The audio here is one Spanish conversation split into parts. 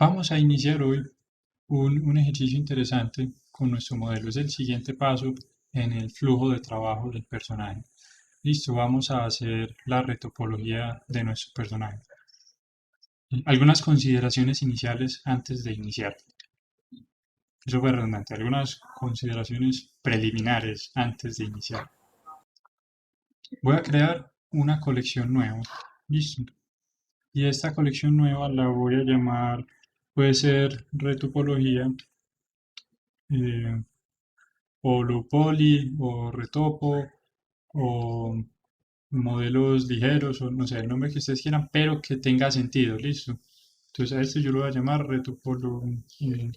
Vamos a iniciar hoy un ejercicio interesante con nuestro modelo. Es el siguiente paso en el flujo de trabajo del personaje. Listo, vamos a hacer la retopología de nuestro personaje. Algunas consideraciones iniciales antes de iniciar. Eso fue redundante. Algunas consideraciones preliminares antes de iniciar. Voy a crear una colección nueva. Listo. Y esta colección nueva la voy a llamar, puede ser retopología eh, o low poly o retopo o modelos ligeros o no sé, el nombre que ustedes quieran, pero que tenga sentido, listo. Entonces a esto yo lo voy a llamar retopología.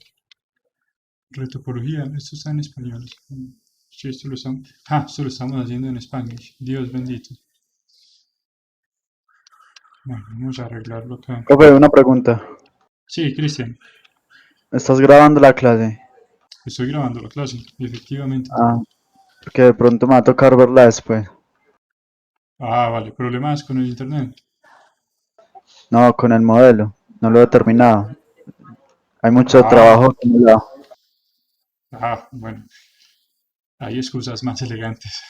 Esto está en español. Sí, esto lo estamos haciendo en Spanglish. Dios bendito. Bueno, vamos a arreglarlo acá. Profe, una pregunta. Sí, Cristian, ¿Estás grabando la clase? estoy grabando la clase, efectivamente. Ah, porque de pronto me va a tocar verla después. Ah, vale, problemas con el internet. No, con el modelo. No lo he terminado. Hay mucho Ah, trabajo acumulado. bueno, hay excusas más elegantes.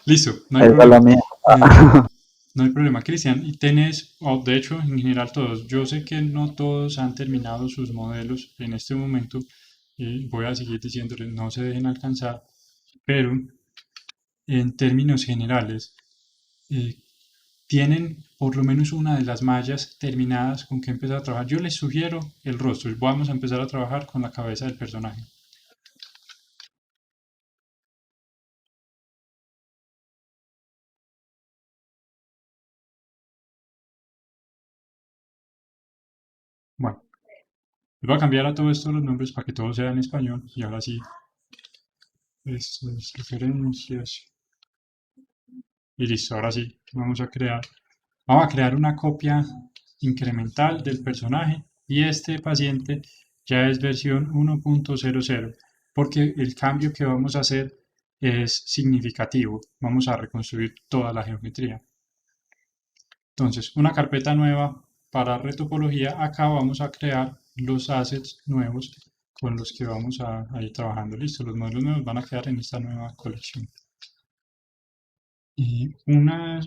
Listo, no hay Esa es la problema. mía. Eh, no hay problema, Cristian. Y tenés, o de hecho, en general todos. Yo sé que no todos han terminado sus modelos en este momento. Y voy a seguir diciéndoles, no se dejen alcanzar. Pero, en términos generales, eh, tienen por lo menos una de las mallas terminadas con que empezar a trabajar. Yo les sugiero el rostro. Vamos a empezar a trabajar con la cabeza del personaje. Bueno, les voy a cambiar a todo esto los nombres para que todo sea en español. Y ahora sí, estas referencias. Y listo, ahora sí, vamos a crear una copia incremental del personaje y este paciente ya es versión 1.00 porque el cambio que vamos a hacer es significativo. Vamos a reconstruir toda la geometría. Entonces, una carpeta nueva para retopología. Acá vamos a crear los assets nuevos con los que vamos a ir trabajando. Listo, los modelos nuevos van a quedar en esta nueva colección. Y una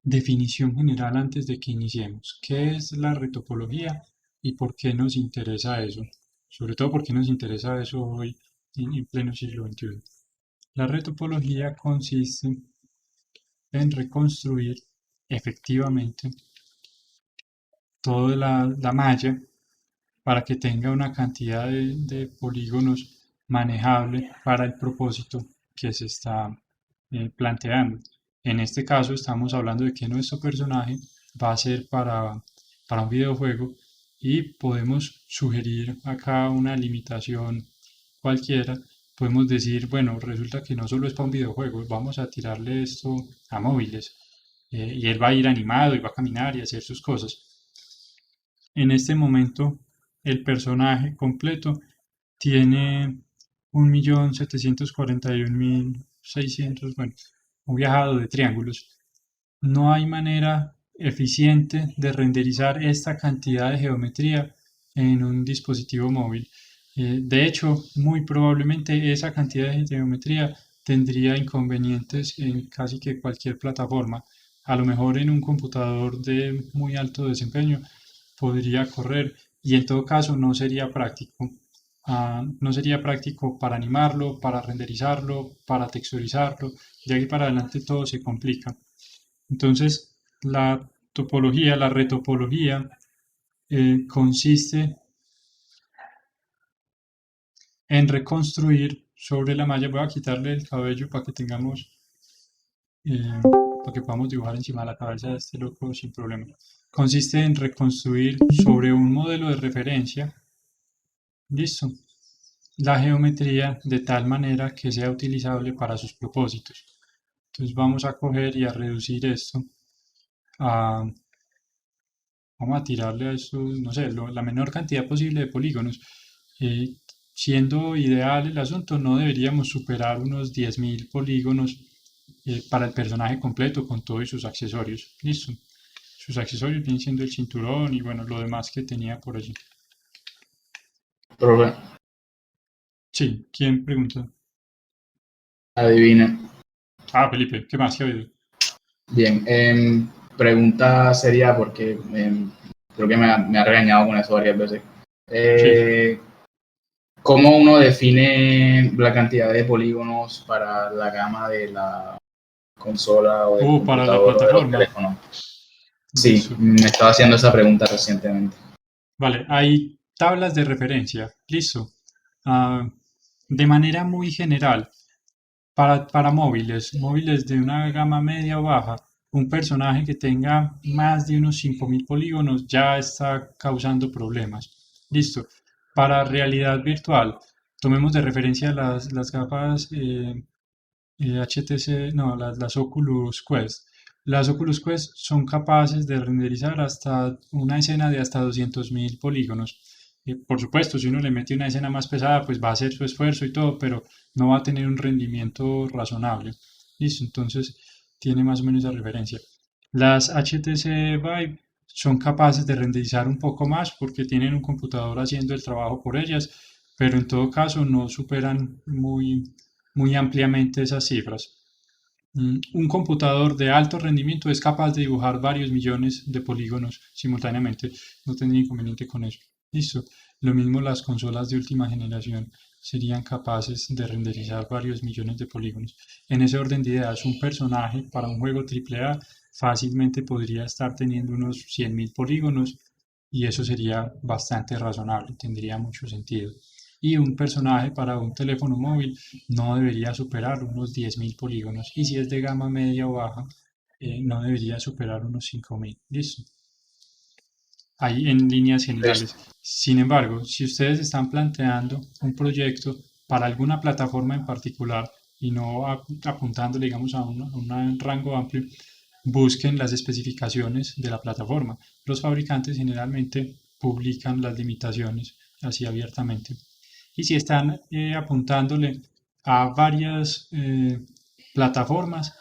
definición general antes de que iniciemos. ¿Qué es la retopología y por qué nos interesa eso? Sobre todo, ¿por qué nos interesa eso hoy en pleno siglo XXI? La retopología consiste en reconstruir efectivamente toda la malla para que tenga una cantidad de polígonos manejable para el propósito que se está planteando. En este caso estamos hablando de que nuestro personaje va a ser para un videojuego y podemos sugerir acá una limitación cualquiera. Podemos decir, bueno, resulta que no solo es para un videojuego, vamos a tirarle esto a móviles y él va a ir animado y va a caminar y hacer sus cosas. En este momento, el personaje completo tiene 1.741.600, bueno, un viajado de triángulos. No hay manera eficiente de renderizar esta cantidad de geometría en un dispositivo móvil. De hecho, muy probablemente esa cantidad de geometría tendría inconvenientes en casi que cualquier plataforma. A lo mejor en un computador de muy alto desempeño podría correr y en todo caso no sería práctico. No sería práctico para animarlo, para renderizarlo, para texturizarlo. De ahí para adelante todo se complica. Entonces, la retopología, consiste en reconstruir sobre la malla. Voy a quitarle el cabello para que podamos dibujar encima de la cabeza de este loco sin problema. Consiste en reconstruir sobre un modelo de referencia, listo, la geometría de tal manera que sea utilizable para sus propósitos. Entonces vamos a coger y a reducir esto a, vamos a tirarle a esto, no sé, la menor cantidad posible de polígonos. Eh, Siendo ideal el asunto, no deberíamos superar unos 10.000 polígonos para el personaje completo con todos sus accesorios. Listo. sus accesorios vienen siendo el cinturón y bueno, lo demás que tenía por allí. Profe, Sí, ¿quién pregunta? adivine. Ah, Felipe, ¿qué más? ¿Qué ha habido? Bien, pregunta sería porque creo que me ha regañado con eso varias veces. Sí. Eh, ¿Cómo uno define la cantidad de polígonos para la gama de la consola o del Para la computador o de los plataforma. teléfonos? Sí, Listo. me estaba haciendo esa pregunta recientemente. Vale, hay tablas de referencia. Listo. Ah, de manera muy general, para móviles de una gama media o baja, un personaje que tenga más de unos 5000 polígonos ya está causando problemas. Listo. Para realidad virtual, tomemos de referencia las gafas HTC, no, las Oculus Quest. Las Oculus Quest son capaces de renderizar hasta una escena de hasta 200.000 polígonos. Por supuesto, si uno le mete una escena más pesada, pues va a hacer su esfuerzo y todo, pero no va a tener un rendimiento razonable. Listo, entonces tiene más o menos esa referencia. Las HTC Vive son capaces de renderizar un poco más porque tienen un computador haciendo el trabajo por ellas, pero en todo caso no superan muy ampliamente esas cifras. Un computador de alto rendimiento es capaz de dibujar varios millones de polígonos simultáneamente. No tendría inconveniente con eso. Listo. Lo mismo las consolas de última generación serían capaces de renderizar varios millones de polígonos. En ese orden de ideas, un personaje para un juego AAA fácilmente podría estar teniendo unos 100.000 polígonos y eso sería bastante razonable, tendría mucho sentido. Y un personaje para un teléfono móvil no debería superar unos 10.000 polígonos y si es de gama media o baja, no debería superar unos 5.000. Listo. Ahí en líneas generales. Listo. Sin embargo, si ustedes están planteando un proyecto para alguna plataforma en particular y no apuntándole, digamos, a un rango amplio, busquen las especificaciones de la plataforma. Los fabricantes generalmente publican las limitaciones así abiertamente. Y si están apuntándole a varias plataformas,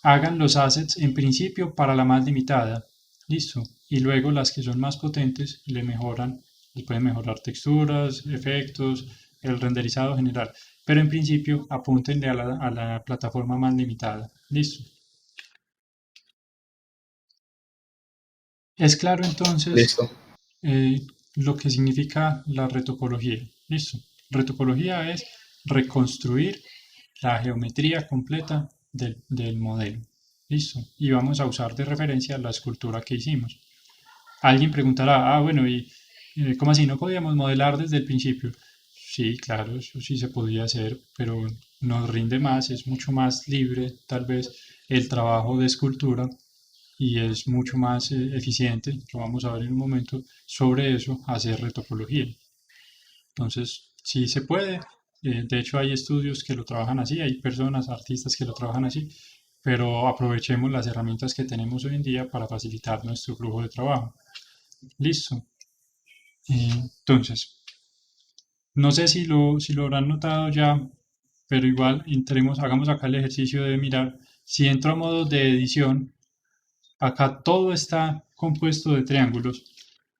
hagan los assets en principio para la más limitada. Listo. Y luego las que son más potentes le mejoran, le pueden mejorar texturas, efectos, el renderizado general. Pero en principio apúntenle a la plataforma más limitada. Listo. Es claro entonces Listo. lo que significa la retopología. Listo. Retopología es reconstruir la geometría completa del modelo. Listo. Y vamos a usar de referencia la escultura que hicimos. Alguien preguntará, bueno, ¿y cómo así? ¿No podíamos modelar desde el principio? Sí, claro, eso sí se podía hacer, pero nos rinde más, es mucho más libre tal vez el trabajo de escultura y es mucho más eficiente, lo vamos a ver en un momento, sobre eso hacer retopología. Entonces, sí se puede, de hecho hay estudios que lo trabajan así, hay personas, artistas que lo trabajan así, pero aprovechemos las herramientas que tenemos hoy en día para facilitar nuestro flujo de trabajo. Listo. Entonces, no sé si lo habrán notado ya, pero igual entremos, hagamos acá el ejercicio de mirar. Si entro a modo de edición, acá todo está compuesto de triángulos.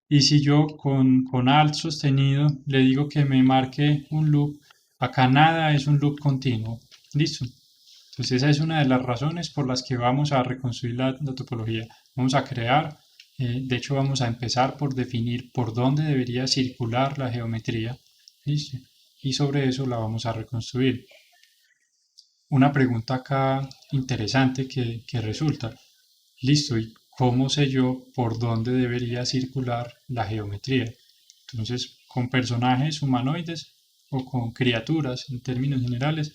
Y si yo con Alt sostenido le digo que me marque un loop, acá nada es un loop continuo. Listo. Entonces esa es una de las razones por las que vamos a reconstruir la topología. Vamos a crear, de hecho vamos a empezar por definir por dónde debería circular la geometría. Listo. Y sobre eso la vamos a reconstruir. Una pregunta acá interesante que resulta. Listo, ¿y cómo sé yo por dónde debería circular la geometría? Entonces, con personajes humanoides o con criaturas en términos generales,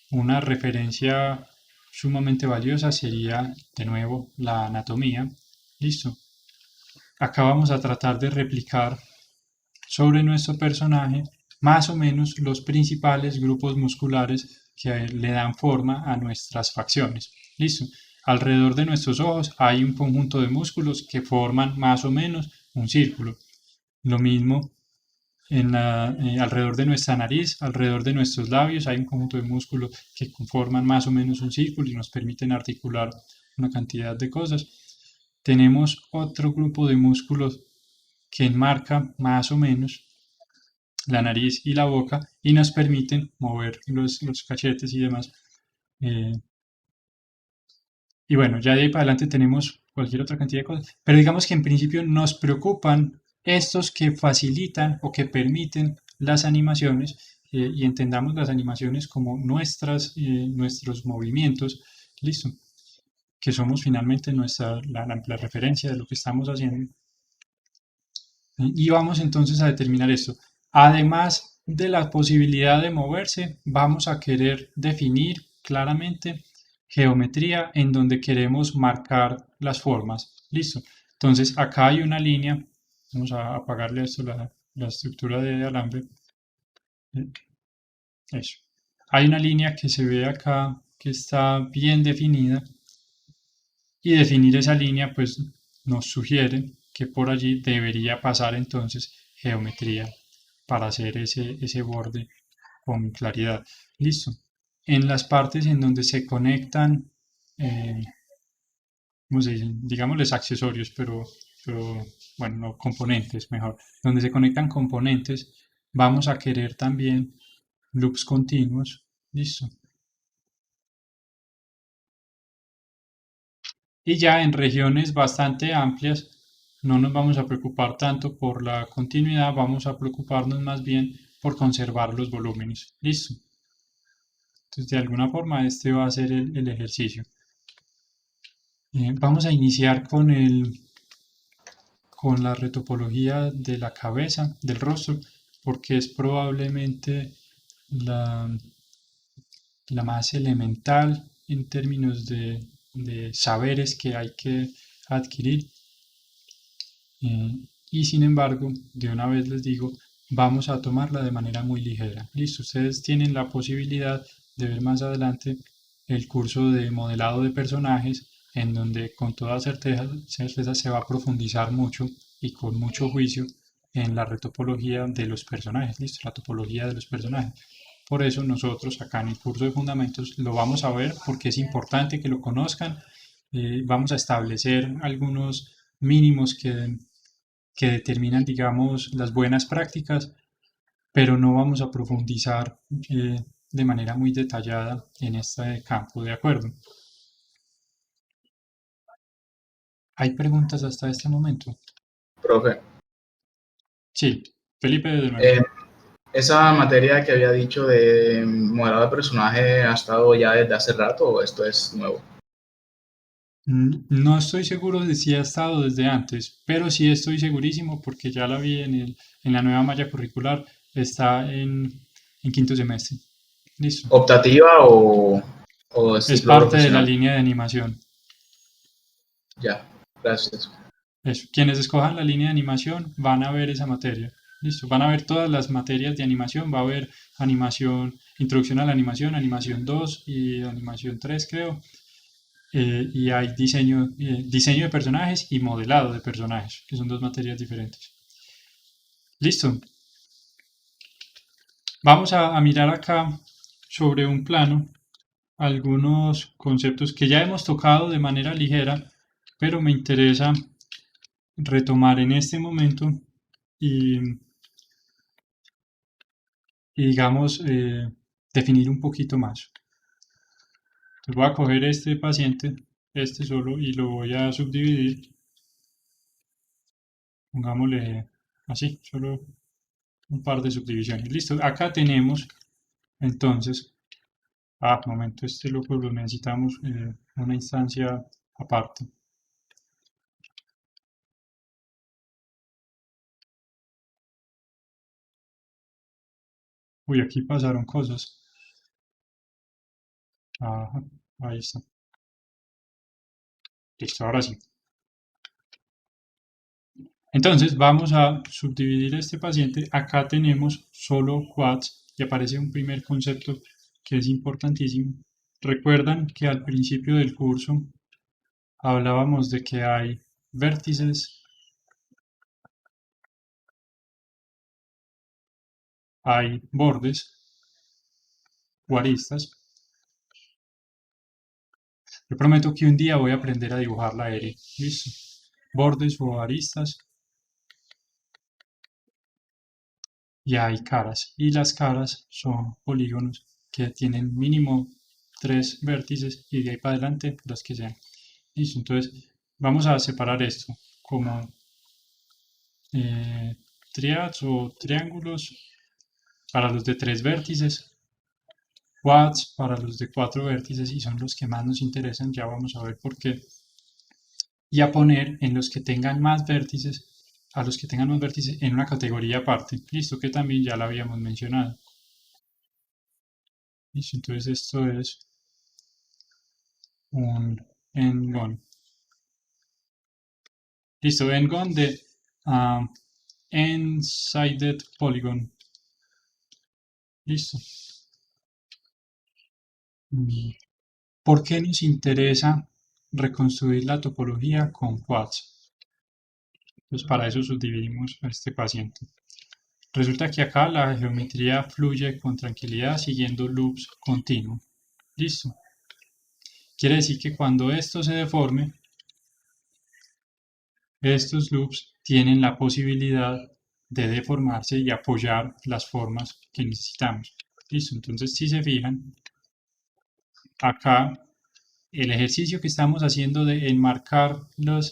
una referencia sumamente valiosa sería, de nuevo, la anatomía. Listo. Acá vamos a tratar de replicar sobre nuestro personaje más o menos los principales grupos musculares que le dan forma a nuestras facciones. Listo. Alrededor de nuestros ojos hay un conjunto de músculos que forman más o menos un círculo. Lo mismo alrededor de nuestra nariz, alrededor de nuestros labios, hay un conjunto de músculos que conforman más o menos un círculo y nos permiten articular una cantidad de cosas. tenemos otro grupo de músculos que enmarca más o menos la nariz y la boca y nos permiten mover los cachetes y demás. Eh, y bueno, ya de ahí para adelante tenemos cualquier otra cantidad de cosas, pero digamos que en principio nos preocupan estos que facilitan o que permiten las animaciones y entendamos las animaciones como nuestros movimientos, listo, que somos finalmente la referencia de lo que estamos haciendo. Y vamos entonces a determinar esto. Además de la posibilidad de moverse, vamos a querer definir claramente geometría en donde queremos marcar las formas. Listo. Entonces acá hay una línea. Vamos a apagarle esto la estructura de alambre. Eso. Hay una línea que se ve acá que está bien definida y definir esa línea pues nos sugiere que por allí debería pasar entonces geometría para hacer ese borde con claridad. Listo. En las partes en donde se conectan, ¿cómo se dicen? Digámosles accesorios, pero bueno, no componentes, mejor. Donde se conectan componentes, vamos a querer también loops continuos. Listo. Y ya en regiones bastante amplias no nos vamos a preocupar tanto por la continuidad, vamos a preocuparnos más bien por conservar los volúmenes. Listo. Entonces, de alguna forma, este va a ser el ejercicio. Vamos a iniciar con la retopología de la cabeza, del rostro, porque es probablemente la, la más elemental en términos de saberes que hay que adquirir. Y sin embargo, de una vez les digo, vamos a tomarla de manera muy ligera. Listo, ustedes tienen la posibilidad de ver más adelante el curso de modelado de personajes, en donde con toda certeza se va a profundizar mucho y con mucho juicio en la retopología de los personajes. Listo, la topología de los personajes. Por eso nosotros acá en el curso de fundamentos lo vamos a ver porque es importante que lo conozcan. Vamos a establecer algunos mínimos que determinan, digamos, las buenas prácticas, pero no vamos a profundizar de manera muy detallada en este campo, ¿de acuerdo? ¿Hay preguntas hasta este momento? Profe, Sí, Felipe de nuevo. eh, esa materia que había dicho de modelado de personaje ha estado ya desde hace rato o esto es nuevo. No estoy seguro de si ha estado desde antes, pero sí estoy segurísimo porque ya la vi en la nueva malla curricular, está en quinto semestre. Listo. ¿Optativa o Es ciclo parte de la profesional? línea de animación. Ya, gracias. Eso. Quienes escojan la línea de animación van a ver esa materia. Listo. Van a ver todas las materias de animación. Va a haber animación, introducción a la animación, animación 2 y animación 3 creo. Y hay diseño de personajes y modelado de personajes, que son dos materias diferentes. Listo. Vamos a mirar acá sobre un plano algunos conceptos que ya hemos tocado de manera ligera, pero me interesa retomar en este momento y, y digamos, definir un poquito más. Entonces voy a coger este paciente, este solo, y lo voy a subdividir. Pongámosle así, solo un par de subdivisiones. Listo, acá tenemos entonces, momento, este lo necesitamos una instancia aparte. Uy, aquí pasaron cosas. Ajá, ahí está. Listo, ahora sí. Entonces vamos a subdividir este paciente. Acá tenemos solo quads y aparece un primer concepto que es importantísimo. Recuerdan que al principio del curso hablábamos de que hay vértices, hay bordes o aristas. Yo prometo que un día voy a aprender a dibujar la aire. ¿Listo? bordes o aristas y hay caras. Y las caras son polígonos que tienen mínimo 3 vértices y de ahí para adelante los que sean. Listo, entonces vamos a separar esto como triads o triángulos para los de 3 vértices, quads para los de 4 vértices y son los que más nos interesan, ya vamos a ver por qué. Y a poner en los que tengan más vértices, a los que tengan más vértices en una categoría aparte. Listo, que también ya la habíamos mencionado. Listo, entonces esto es un n-gon. Listo, n-gon de n-sided polygon. Listo. ¿Por qué nos interesa reconstruir la topología con quads? Pues para eso subdividimos a este paciente. Resulta que acá la geometría fluye con tranquilidad siguiendo loops continuos. Listo. Quiere decir que cuando esto se deforme, estos loops tienen la posibilidad de deformarse y apoyar las formas que necesitamos. Listo. Entonces, si se fijan, acá el ejercicio que estamos haciendo de enmarcar las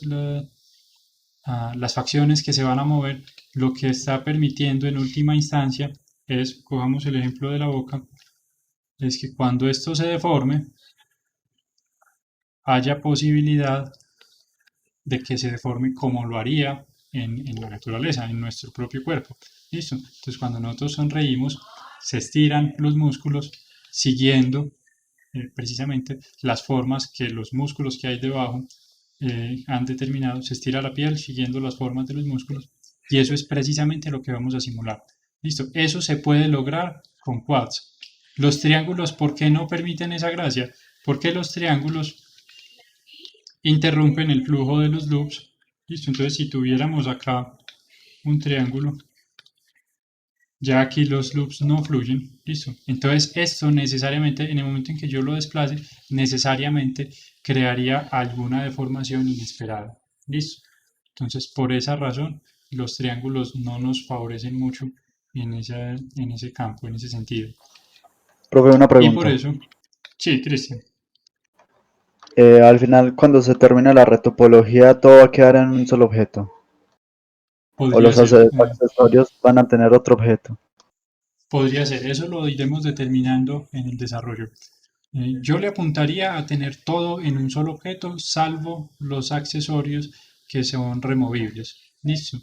facciones que se van a mover, lo que está permitiendo en última instancia es, cojamos el ejemplo de la boca, es que cuando esto se deforme, haya posibilidad de que se deforme como lo haría en la naturaleza, en nuestro propio cuerpo. ¿Listo? Entonces cuando nosotros sonreímos, se estiran los músculos siguiendo precisamente las formas que los músculos que hay debajo han determinado, se estira la piel siguiendo las formas de los músculos y eso es precisamente lo que vamos a simular. Listo, eso se puede lograr con quads. Los triángulos, ¿por qué no permiten esa gracia? Porque los triángulos interrumpen el flujo de los loops. Listo, entonces si tuviéramos acá un triángulo, ya aquí los loops no fluyen, listo. Entonces esto necesariamente, en el momento en que yo lo desplace, necesariamente crearía alguna deformación inesperada, listo. Entonces por esa razón los triángulos no nos favorecen mucho en ese campo, en ese sentido. Profe, una Y por pregunta. eso, sí, Cristian, Al final, cuando se termine la retopología, todo va a quedar en un solo objeto. O podría los ser, accesorios van a tener otro objeto. podría ser, eso lo iremos determinando en el desarrollo. Yo le apuntaría a tener todo en un solo objeto, salvo los accesorios que son removibles. Listo.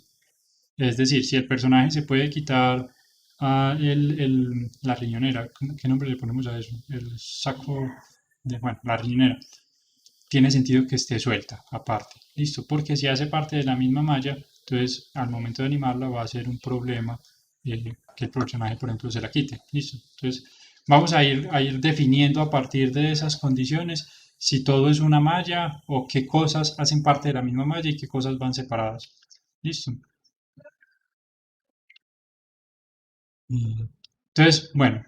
Es decir, si el personaje se puede quitar la riñonera, ¿qué nombre le ponemos a eso? El saco de, bueno, la riñonera. Tiene sentido que esté suelta, aparte. Listo, porque si hace parte de la misma malla, entonces al momento de animarla va a ser un problema que el personaje, por ejemplo, se la quite. Listo. Entonces vamos a ir definiendo a partir de esas condiciones si todo es una malla o qué cosas hacen parte de la misma malla y qué cosas van separadas. Listo. Entonces, bueno,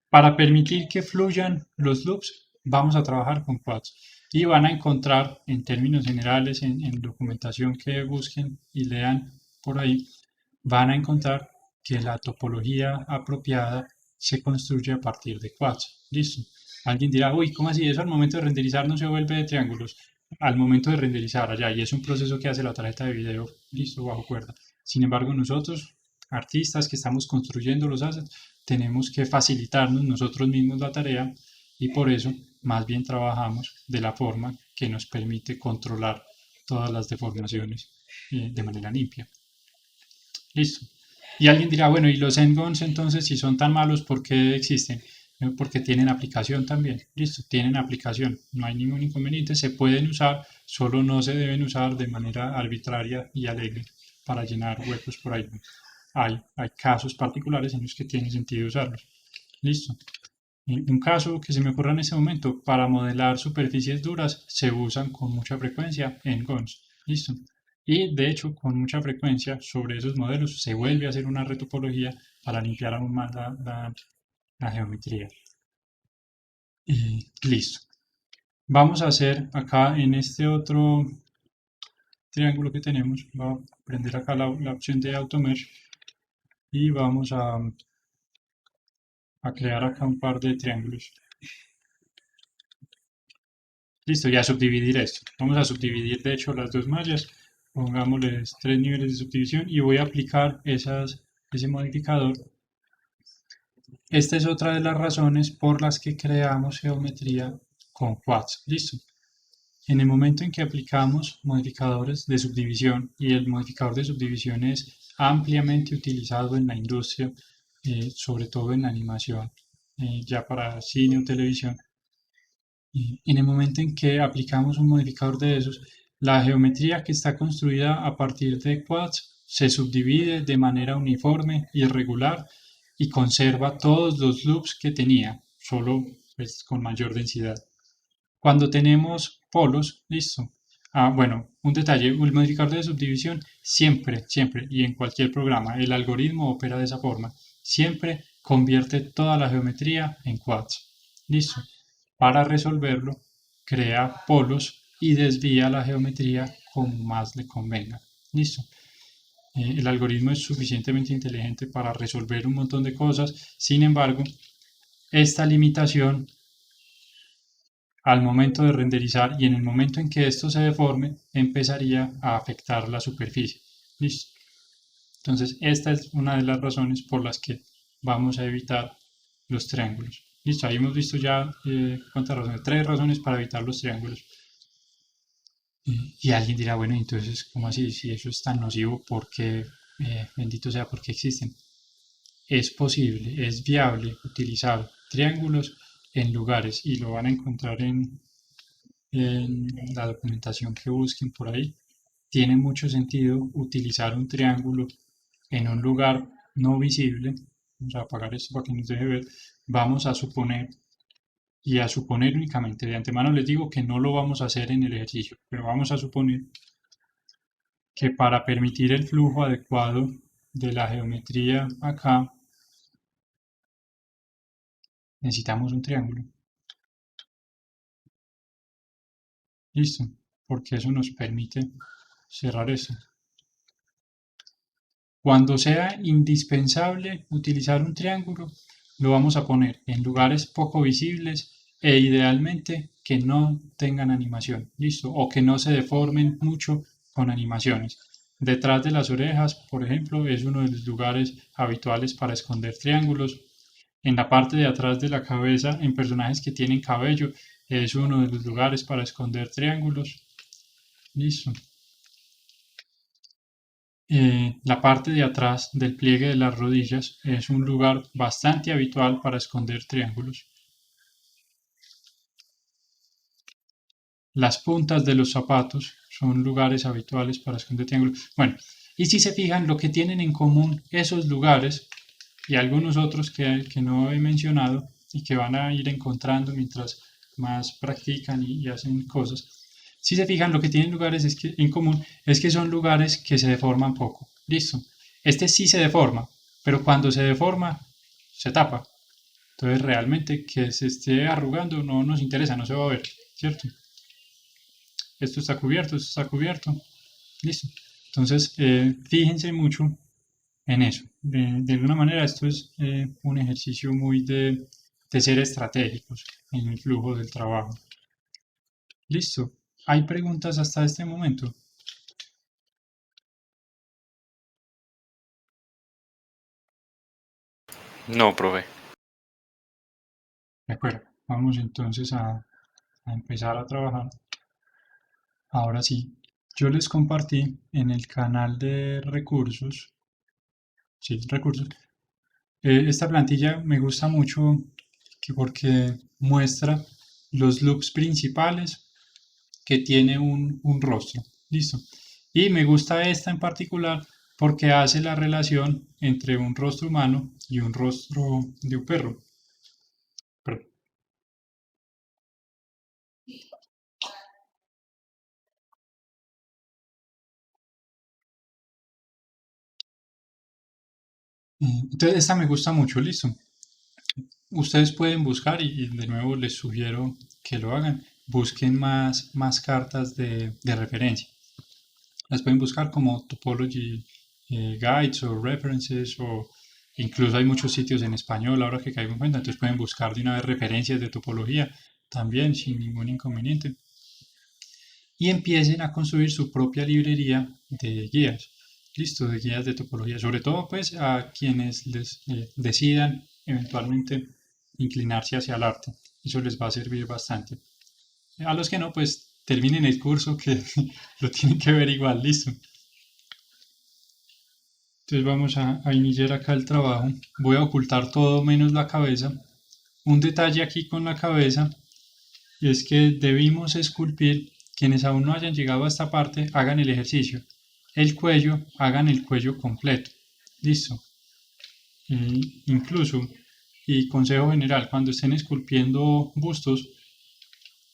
para permitir que fluyan los loops, vamos a trabajar con quads y van a encontrar en términos generales en documentación que busquen y lean por ahí, van a encontrar que la topología apropiada se construye a partir de quads. Listo. Alguien dirá, uy, ¿cómo así? Eso al momento de renderizar no se vuelve de triángulos. Al momento de renderizar allá, y es un proceso que hace la tarjeta de video, listo, bajo cuerda. Sin embargo, nosotros, artistas que estamos construyendo los assets, tenemos que facilitarnos nosotros mismos la tarea y por eso más bien trabajamos de la forma que nos permite controlar todas las deformaciones de manera limpia. Listo. Y alguien dirá, bueno, ¿y los endgons entonces si son tan malos, por qué existen? Porque tienen aplicación también. Listo, tienen aplicación. No hay ningún inconveniente. Se pueden usar, solo no se deben usar de manera arbitraria y alegre para llenar huecos por ahí. Hay casos particulares en los que tiene sentido usarlos. Listo. Un caso que se me ocurre en este momento, para modelar superficies duras se usan con mucha frecuencia endgons. Listo. Y de hecho, con mucha frecuencia sobre esos modelos se vuelve a hacer una retopología para limpiar aún más la geometría. Y listo. Vamos a hacer acá en este otro triángulo que tenemos. Voy a prender acá la opción de AutoMesh y vamos a crear acá un par de triángulos. Listo, y a subdividir esto. Vamos a subdividir de hecho las dos mallas. Pongámosles 3 niveles de subdivisión y voy a aplicar ese modificador. Esta es otra de las razones por las que creamos geometría con quads. Listo. En el momento en que aplicamos modificadores de subdivisión, y el modificador de subdivisión es ampliamente utilizado en la industria, sobre todo en la animación, ya para cine o televisión, y en el momento en que aplicamos un modificador de esos, la geometría que está construida a partir de quads se subdivide de manera uniforme y regular y conserva todos los loops que tenía, solo pues, con mayor densidad. Cuando tenemos polos, listo. Bueno, un detalle, el modificador de subdivisión siempre, siempre y en cualquier programa, el algoritmo opera de esa forma. Siempre convierte toda la geometría en quads. Listo. Para resolverlo, crea polos y desvía la geometría como más le convenga. Listo. El algoritmo es suficientemente inteligente para resolver un montón de cosas. Sin embargo, esta limitación al momento de renderizar y en el momento en que esto se deforme, empezaría a afectar la superficie. ¿Listo? Entonces, esta es una de las razones por las que vamos a evitar los triángulos. Listo, ahí hemos visto ya cuántas razones, 3 razones para evitar los triángulos. Y alguien dirá, bueno, entonces, ¿cómo así? Si eso es tan nocivo, ¿por qué, bendito sea, por qué existen? Es posible, es viable utilizar triángulos en lugares y lo van a encontrar en la documentación que busquen por ahí. Tiene mucho sentido utilizar un triángulo en un lugar no visible. Vamos a apagar esto para que nos deje ver. Vamos a suponer y a suponer únicamente. De antemano les digo que no lo vamos a hacer en el ejercicio, pero vamos a suponer que para permitir el flujo adecuado de la geometría acá necesitamos un triángulo. Listo, porque eso nos permite cerrar eso. Cuando sea indispensable utilizar un triángulo, lo vamos a poner en lugares poco visibles e idealmente que no tengan animación, listo, o que no se deformen mucho con animaciones. Detrás de las orejas, por ejemplo, es uno de los lugares habituales para esconder triángulos. En la parte de atrás de la cabeza, en personajes que tienen cabello, es uno de los lugares para esconder triángulos. Listo. La parte de atrás del pliegue de las rodillas es un lugar bastante habitual para esconder triángulos. Las puntas de los zapatos son lugares habituales para esconder triángulos. Bueno, y si se fijan, lo que tienen en común esos lugares y algunos otros que no he mencionado y que van a ir encontrando mientras más practican y hacen cosas. Si se fijan, lo que tienen lugares en común es que son lugares que se deforman poco. Listo. Este sí se deforma, pero cuando se deforma, se tapa. Entonces realmente que se esté arrugando no nos interesa, no se va a ver, ¿cierto? Esto está cubierto, esto está cubierto. Listo. Entonces, fíjense mucho en eso. De alguna manera, esto es un ejercicio muy de ser estratégicos en el flujo del trabajo. Listo. ¿Hay preguntas hasta este momento? No, profe. De acuerdo. Vamos entonces a empezar a trabajar. Ahora sí, yo les compartí en el canal de recursos, sí, recursos, esta plantilla me gusta mucho porque muestra los loops principales que tiene un rostro. Listo. Y me gusta esta en particular porque hace la relación entre un rostro humano y un rostro de un perro. Perdón. Entonces esta me gusta mucho, listo. Ustedes pueden buscar y de nuevo les sugiero que lo hagan. Busquen más cartas de referencia. Las pueden buscar como Topology Guides o References, o incluso hay muchos sitios en español ahora que caigo en cuenta, entonces pueden buscar de una vez referencias de topología también sin ningún inconveniente. Y empiecen a construir su propia librería de guías, listo, de guías de topología, sobre todo pues a quienes decidan eventualmente inclinarse hacia el arte, eso les va a servir bastante. A los que no, pues terminen el curso que lo tienen que ver igual, listo. Entonces vamos a iniciar acá el trabajo, voy a ocultar todo menos la cabeza. Un detalle aquí con la cabeza es que debimos esculpir, quienes aún no hayan llegado a esta parte, hagan el ejercicio. El cuello, hagan el cuello completo. Listo. Incluso, y consejo general, cuando estén esculpiendo bustos,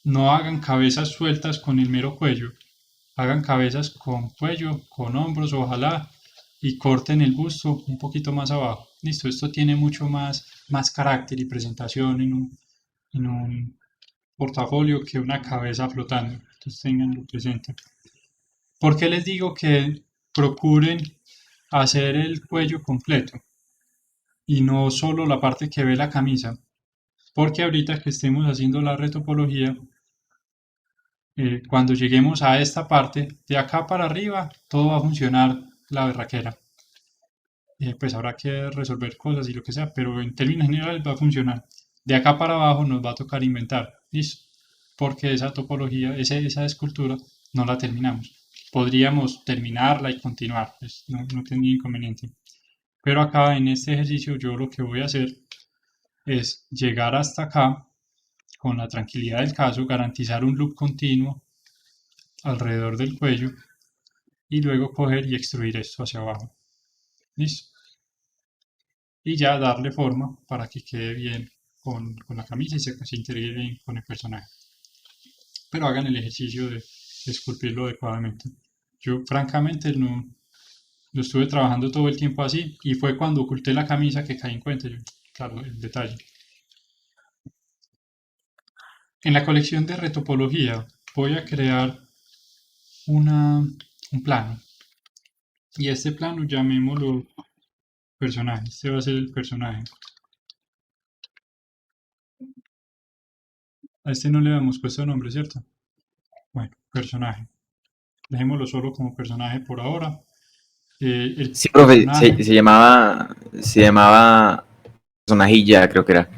no hagan cabezas sueltas con el mero cuello. Hagan cabezas con cuello, con hombros, ojalá, y corten el busto un poquito más abajo. Listo, esto tiene mucho más carácter y presentación en un portafolio que una cabeza flotando. Entonces tenganlo presente. ¿Por qué les digo que procuren hacer el cuello completo y no solo la parte que ve la camisa? Porque ahorita que estemos haciendo la retopología, cuando lleguemos a esta parte, de acá para arriba, todo va a funcionar la berraquera. Pues habrá que resolver cosas y lo que sea, pero en términos generales va a funcionar. De acá para abajo nos va a tocar inventar, ¿listo? Porque esa topología, esa escultura, no la terminamos. Podríamos terminarla y continuar, pues no tendría inconveniente. Pero acá en este ejercicio yo lo que voy a hacer es llegar hasta acá con la tranquilidad del caso, garantizar un loop continuo alrededor del cuello y luego coger y extruir esto hacia abajo. ¿Listo? Y ya darle forma para que quede bien con la camisa y se integre bien con el personaje. Pero hagan el ejercicio de esculpirlo adecuadamente. Yo francamente no lo estuve trabajando todo el tiempo así y fue cuando oculté la camisa que caí en cuenta. Claro, el detalle. En la colección de retopología voy a crear un plano. Y este plano llamémoslo personaje. Este va a ser el personaje. A este no le habíamos puesto nombre, ¿cierto? Bueno, personaje. Dejémoslo solo como personaje por ahora. El Sí, profe, personaje. se llamaba Personajilla, creo que era.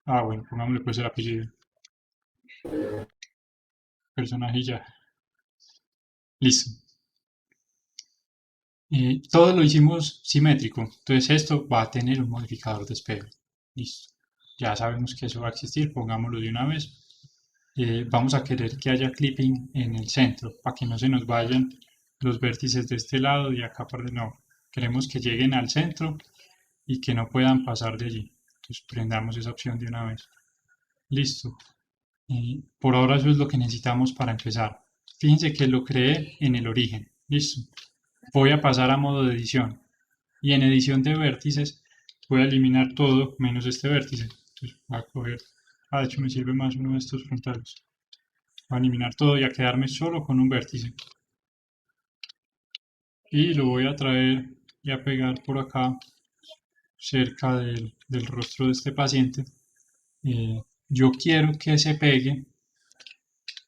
Bueno, pongámosle pues el apellido. Personaje ya. Listo. Todo lo hicimos simétrico. Entonces esto va a tener un modificador de espejo. Listo. Ya sabemos que eso va a existir. Pongámoslo de una vez. Vamos a querer que haya clipping en el centro para que no se nos vayan los vértices de este lado y acá por el no. Queremos que lleguen al centro y que no puedan pasar de allí. Entonces prendamos esa opción de una vez. Listo. Por ahora eso es lo que necesitamos para empezar. Fíjense que lo creé en el origen. Listo. Voy a pasar a modo de edición. Y en edición de vértices voy a eliminar todo menos este vértice. Entonces voy a coger... de hecho me sirve más uno de estos frontales. Voy a eliminar todo y a quedarme solo con un vértice. Y lo voy a traer y a pegar por acá cerca del rostro de este paciente. Yo quiero que se pegue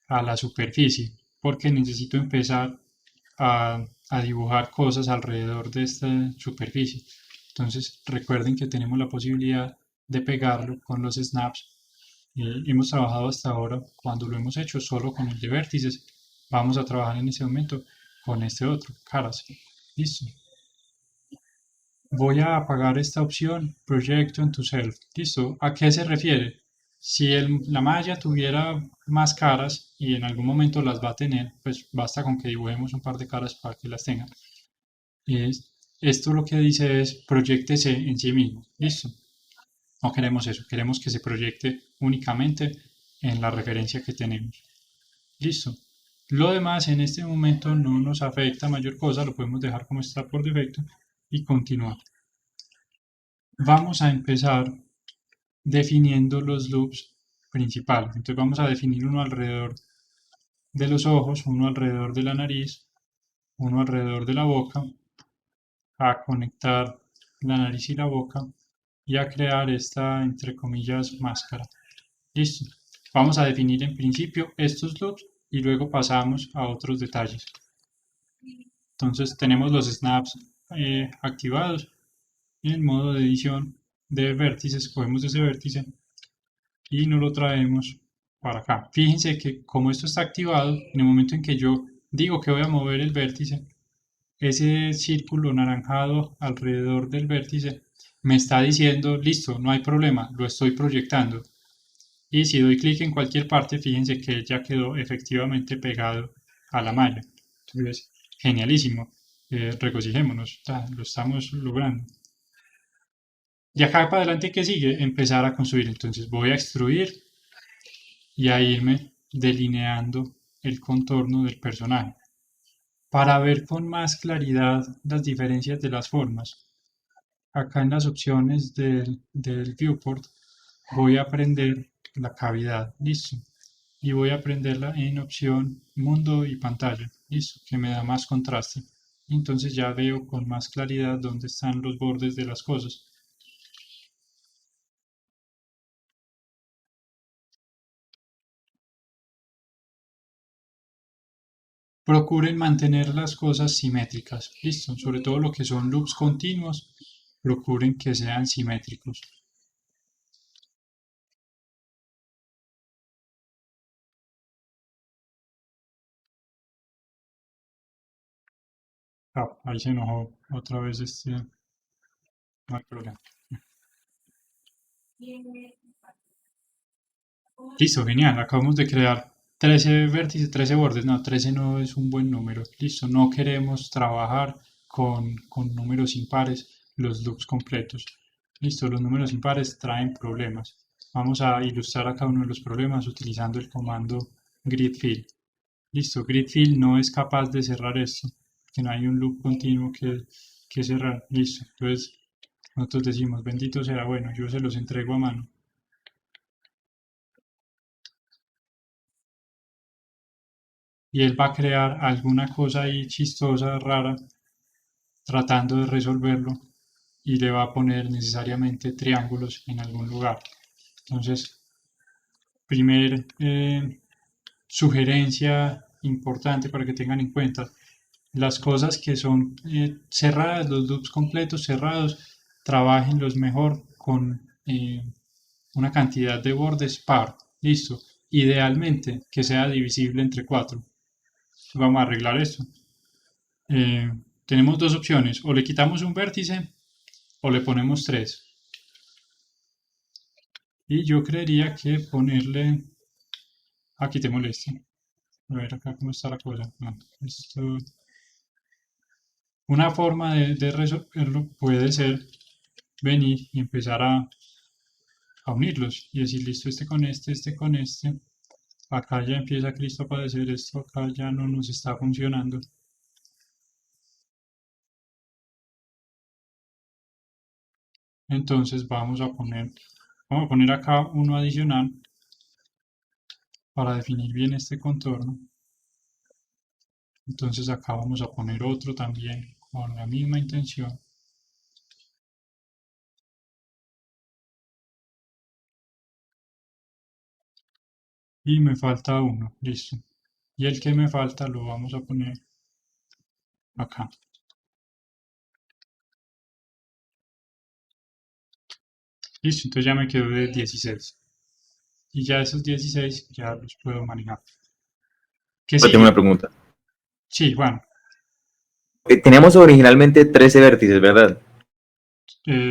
a la superficie porque necesito empezar a dibujar cosas alrededor de esta superficie. Entonces recuerden que tenemos la posibilidad de pegarlo con los snaps. Hemos trabajado hasta ahora, cuando lo hemos hecho solo con el de vértices, vamos a trabajar en ese momento con este otro, caras. Listo. Voy a apagar esta opción Project to Self. Listo. ¿A qué se refiere? Si la malla tuviera más caras y en algún momento las va a tener, pues basta con que dibujemos un par de caras para que las tenga. Esto lo que dice es proyectese en sí mismo. Listo. No queremos eso, queremos que se proyecte únicamente en la referencia que tenemos. Listo. Lo demás en este momento no nos afecta mayor cosa, lo podemos dejar como está por defecto y continuar. Vamos a empezar definiendo los loops principales. Entonces vamos a definir uno alrededor de los ojos, uno alrededor de la nariz, uno alrededor de la boca, a conectar la nariz y la boca y a crear esta, entre comillas, máscara. Listo. Vamos a definir en principio estos loops y luego pasamos a otros detalles. Entonces tenemos los snaps activados y en modo de edición de vértices cogemos ese vértice y nos lo traemos para acá. Fíjense que como esto está activado, en el momento en que yo digo que voy a mover el vértice, ese círculo naranjado alrededor del vértice me está diciendo, listo, no hay problema, lo estoy proyectando. Y si doy clic en cualquier parte, fíjense que ya quedó efectivamente pegado a la malla. Entonces, genialísimo. Regocijémonos, lo estamos logrando. De acá para adelante, ¿qué sigue? Empezar a construir. Entonces voy a extruir y a irme delineando el contorno del personaje para ver con más claridad las diferencias de las formas. Acá en las opciones del viewport voy a prender la cavidad, listo. Y voy a prenderla en opción mundo y pantalla, listo, que me da más contraste. Entonces ya veo con más claridad dónde están los bordes de las cosas. Procuren mantener las cosas simétricas, listo, sobre todo lo que son loops continuos, procuren que sean simétricos. Ah, ahí se enojó otra vez no hay problema. Listo, genial, acabamos de crear 13 vértices, 13 bordes, no, 13 no es un buen número, listo, no queremos trabajar con números impares, los loops completos, listo, los números impares traen problemas. Vamos a ilustrar acá uno de los problemas utilizando el comando gridfill. Listo, gridfill no es capaz de cerrar esto, que no hay un loop continuo que cerrar, listo, entonces nosotros decimos, bendito sea, bueno, yo se los entrego a mano. Y él va a crear alguna cosa ahí chistosa, rara, tratando de resolverlo y le va a poner necesariamente triángulos en algún lugar. Entonces, primer sugerencia importante para que tengan en cuenta, las cosas que son cerradas, los loops completos cerrados, trabajenlos mejor con una cantidad de bordes par. Listo. Idealmente que sea divisible entre 4. Vamos a arreglar esto. Tenemos dos opciones, o le quitamos un vértice o le ponemos 3. Y yo creería que ponerle, quitémosle esto. A ver acá cómo está la cosa. No, esto. Una forma de resolverlo puede ser venir y empezar a unirlos y decir, listo, este con este con este. Acá ya empieza Cristo a padecer esto, acá ya no nos está funcionando. Entonces vamos a poner acá uno adicional para definir bien este contorno. Entonces acá vamos a poner otro también con la misma intención. Y me falta uno, listo. Y el que me falta lo vamos a poner acá. Listo, entonces ya me quedo de 16. Y ya esos 16 ya los puedo manejar. ¿Qué Yo sigue? tengo una pregunta. Sí, Juan. Teníamos originalmente 13 vértices, ¿verdad?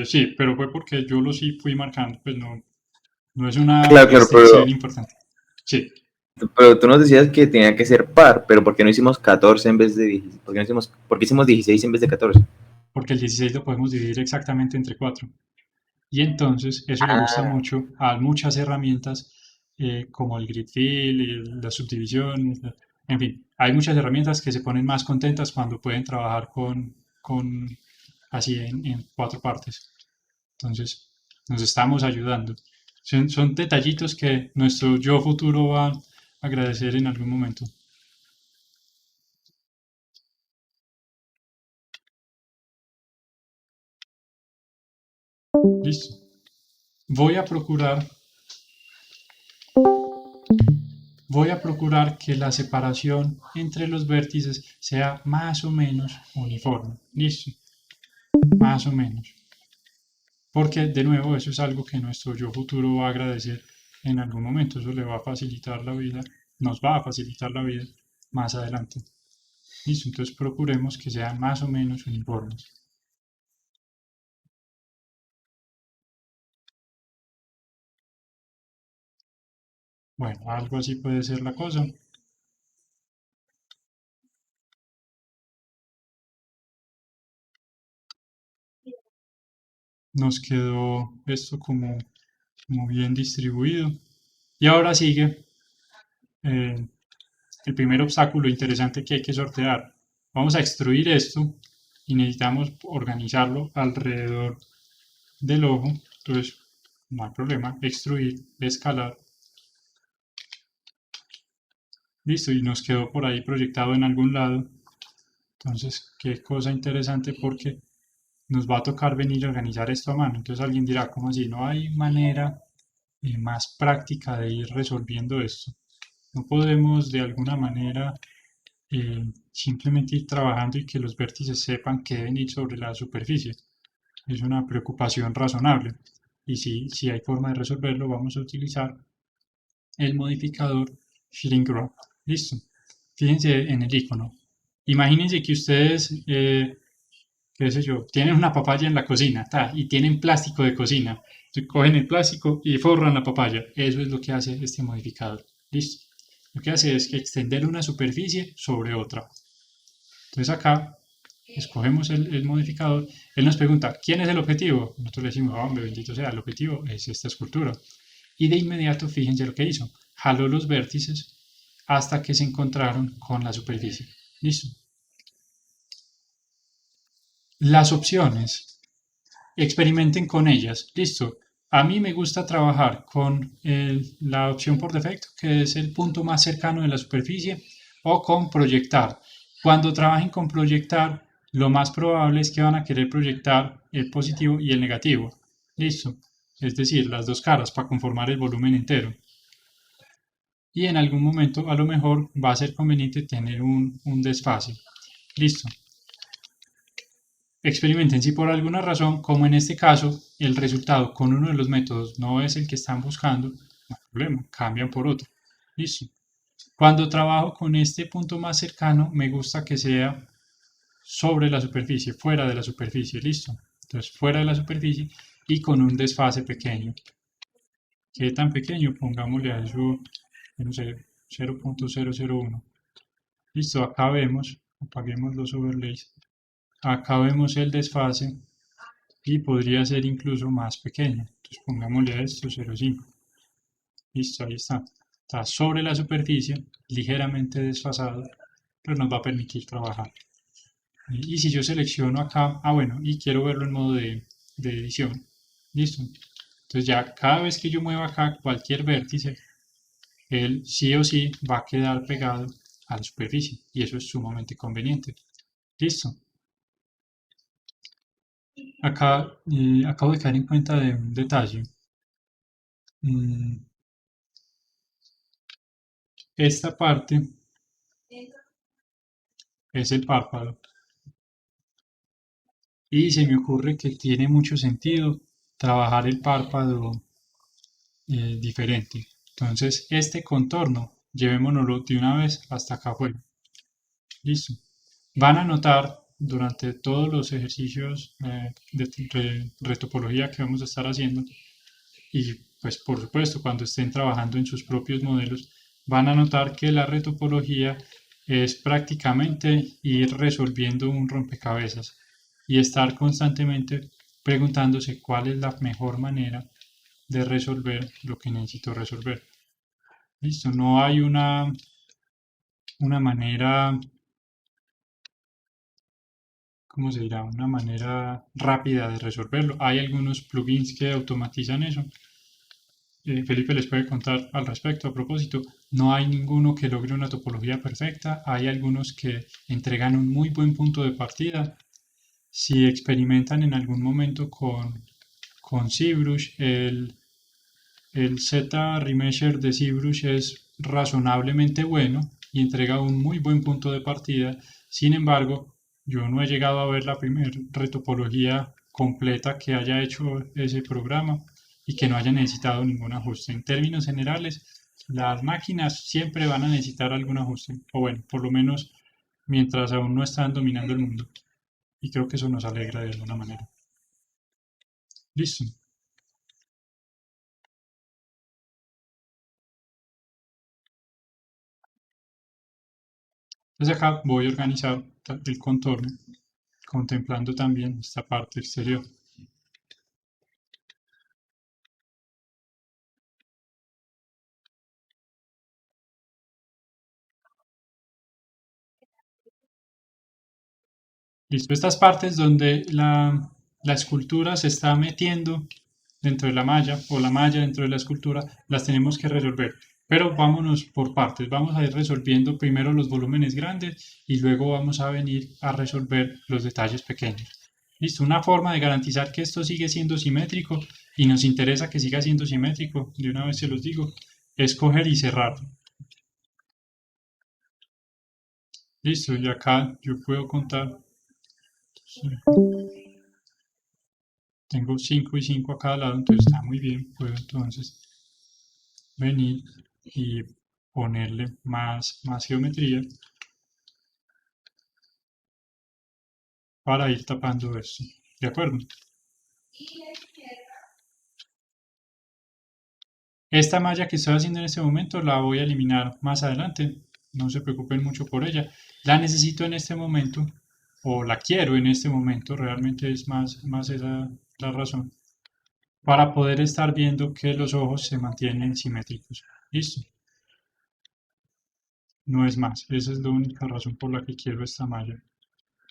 Sí, pero fue porque yo los sí fui marcando, pues no es una Claro, claro, restricción importante. Sí, pero tú nos decías que tenía que ser par, pero ¿por qué no hicimos 14 en vez de 16? ¿Por qué hicimos 16 en vez de 14? porque el 16 lo podemos dividir exactamente entre 4. Y entonces eso le gusta Ah, mucho a muchas herramientas como el grid fill, la subdivisión, en fin, hay muchas herramientas que se ponen más contentas cuando pueden trabajar con así en 4 partes. Entonces nos estamos ayudando. Son detallitos que nuestro yo futuro va a agradecer en algún momento. Listo. Voy a procurar que la separación entre los vértices sea más o menos uniforme. Listo. Más o menos. Porque, de nuevo, eso es algo que nuestro yo futuro va a agradecer en algún momento. Eso le va a facilitar la vida, nos va a facilitar la vida más adelante. Listo, entonces procuremos que sean más o menos uniformes. Bueno, algo así puede ser la cosa. Nos quedó esto como bien distribuido. Y ahora sigue el primer obstáculo interesante que hay que sortear. Vamos a extruir esto y necesitamos organizarlo alrededor del ojo. Entonces, no hay problema, extruir, escalar. Listo, y nos quedó por ahí proyectado en algún lado. Entonces, qué cosa interesante porque nos va a tocar venir a organizar esto a mano. Entonces alguien dirá, ¿cómo así? No hay manera más práctica de ir resolviendo esto. No podemos de alguna manera simplemente ir trabajando y que los vértices sepan que deben ir sobre la superficie. Es una preocupación razonable. Y si hay forma de resolverlo, vamos a utilizar el modificador Shrink Wrap. Listo. Fíjense en el icono. Imagínense que ustedes, qué sé yo, tienen una papaya en la cocina y tienen plástico de cocina. Entonces, cogen el plástico y forran la papaya. Eso es lo que hace este modificador. Listo. Lo que hace es extender una superficie sobre otra. Entonces acá escogemos el modificador. Él nos pregunta, ¿quién es el objetivo? Nosotros le decimos, hombre, bendito sea, el objetivo es esta escultura. Y de inmediato, fíjense lo que hizo. Jaló los vértices hasta que se encontraron con la superficie. Listo. Las opciones, experimenten con ellas. Listo. A mí me gusta trabajar con la opción por defecto, que es el punto más cercano de la superficie, o con proyectar. Cuando trabajen con proyectar, lo más probable es que van a querer proyectar el positivo y el negativo. Listo. Es decir, las dos caras para conformar el volumen entero. Y en algún momento a lo mejor va a ser conveniente tener un desfase. Listo. Experimenten si por alguna razón, como en este caso, el resultado con uno de los métodos no es el que están buscando, no hay problema, cambian por otro. Listo. Cuando trabajo con este punto más cercano, me gusta que sea sobre la superficie, fuera de la superficie. Listo. Entonces, fuera de la superficie y con un desfase pequeño. ¿Qué tan pequeño? Pongámosle a eso, no sé, 0.001. Listo, acá vemos, apaguemos los overlays. Acá vemos el desfase y podría ser incluso más pequeño. Entonces pongámosle a esto 0.5. Listo, ahí está. Está sobre la superficie, ligeramente desfasado, pero nos va a permitir trabajar. Y si yo selecciono acá, bueno, y quiero verlo en modo de edición. Listo. Entonces ya cada vez que yo mueva acá cualquier vértice, él sí o sí va a quedar pegado a la superficie. Y eso es sumamente conveniente. Listo. Acá acabo de caer en cuenta de un detalle. Esta parte es el párpado. Y se me ocurre que tiene mucho sentido trabajar el párpado diferente. Entonces, este contorno, llevémonoslo de una vez hasta acá afuera. Listo. Van a notar durante todos los ejercicios de retopología que vamos a estar haciendo, y pues por supuesto cuando estén trabajando en sus propios modelos, van a notar que la retopología es prácticamente ir resolviendo un rompecabezas y estar constantemente preguntándose cuál es la mejor manera de resolver lo que necesito resolver. Listo, no hay una manera, ¿cómo se dirá? Una manera rápida de resolverlo. Hay algunos plugins que automatizan eso. Felipe les puede contar al respecto. A propósito, no hay ninguno que logre una topología perfecta. Hay algunos que entregan un muy buen punto de partida. Si experimentan en algún momento con con ZBrush. El Z-Remesher de ZBrush es razonablemente bueno y entrega un muy buen punto de partida. Sin embargo, yo no he llegado a ver la primera retopología completa que haya hecho ese programa y que no haya necesitado ningún ajuste. En términos generales, las máquinas siempre van a necesitar algún ajuste, o bueno, por lo menos mientras aún no están dominando el mundo. Y creo que eso nos alegra de alguna manera. Listo. Entonces acá voy a organizar el contorno, contemplando también esta parte exterior. Listo, estas partes donde la escultura se está metiendo dentro de la malla o la malla dentro de la escultura, las tenemos que resolver. Pero vámonos por partes, vamos a ir resolviendo primero los volúmenes grandes y luego vamos a venir a resolver los detalles pequeños. Listo, una forma de garantizar que esto sigue siendo simétrico y nos interesa que siga siendo simétrico, de una vez se los digo, es coger y cerrar. Listo, y acá yo puedo contar. Tengo 5 y 5 a cada lado, entonces está muy bien. Puedo entonces venir y ponerle más geometría para ir tapando esto. ¿De acuerdo? Esta malla que estoy haciendo en este momento la voy a eliminar más adelante. No se preocupen mucho por ella. La necesito en este momento, o la quiero en este momento, realmente es más esa la razón, para poder estar viendo que los ojos se mantienen simétricos. Listo. No es más, esa es la única razón por la que quiero esta malla.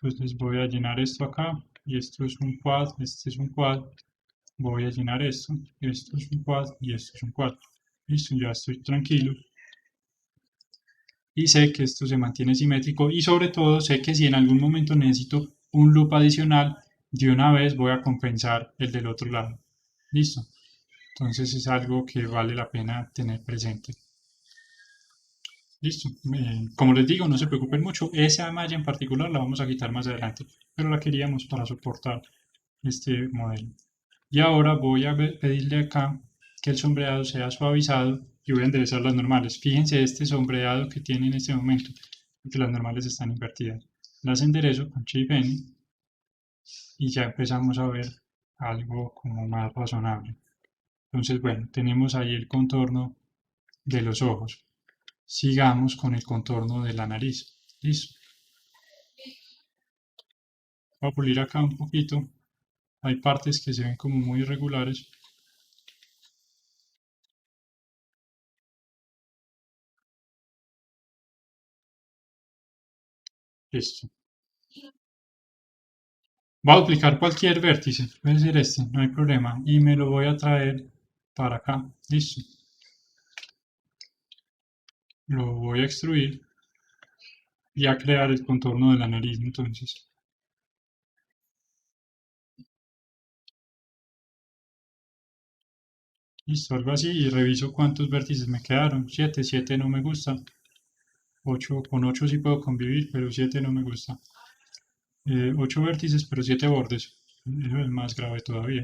Entonces voy a llenar esto acá, y esto es un quad, este es un quad, voy a llenar esto es un quad y esto es un quad. Listo, ya estoy tranquilo. Y sé que esto se mantiene simétrico y sobre todo sé que si en algún momento necesito un loop adicional, de una vez voy a compensar el del otro lado. Listo. Entonces es algo que vale la pena tener presente. Listo. Como les digo, no se preocupen mucho. Esa malla en particular la vamos a quitar más adelante, pero la queríamos para soportar este modelo. Y ahora voy a pedirle acá que el sombreado sea suavizado y voy a enderezar las normales. Fíjense este sombreado que tiene en este momento, que las normales están invertidas. Las enderezo con Shape N y ya empezamos a ver algo como más razonable. Entonces, bueno, tenemos ahí el contorno de los ojos. Sigamos con el contorno de la nariz. Listo. Voy a pulir acá un poquito. Hay partes que se ven como muy irregulares. Listo. Voy a duplicar cualquier vértice. Puede ser este, no hay problema. Y me lo voy a traer para acá. Listo. Lo voy a extruir y a crear el contorno de la nariz entonces. Listo, algo así y reviso cuántos vértices me quedaron. 7, 7 no me gusta. 8, con 8 sí puedo convivir, pero 7 no me gusta. 8 vértices, pero 7 bordes. Eso es más grave todavía.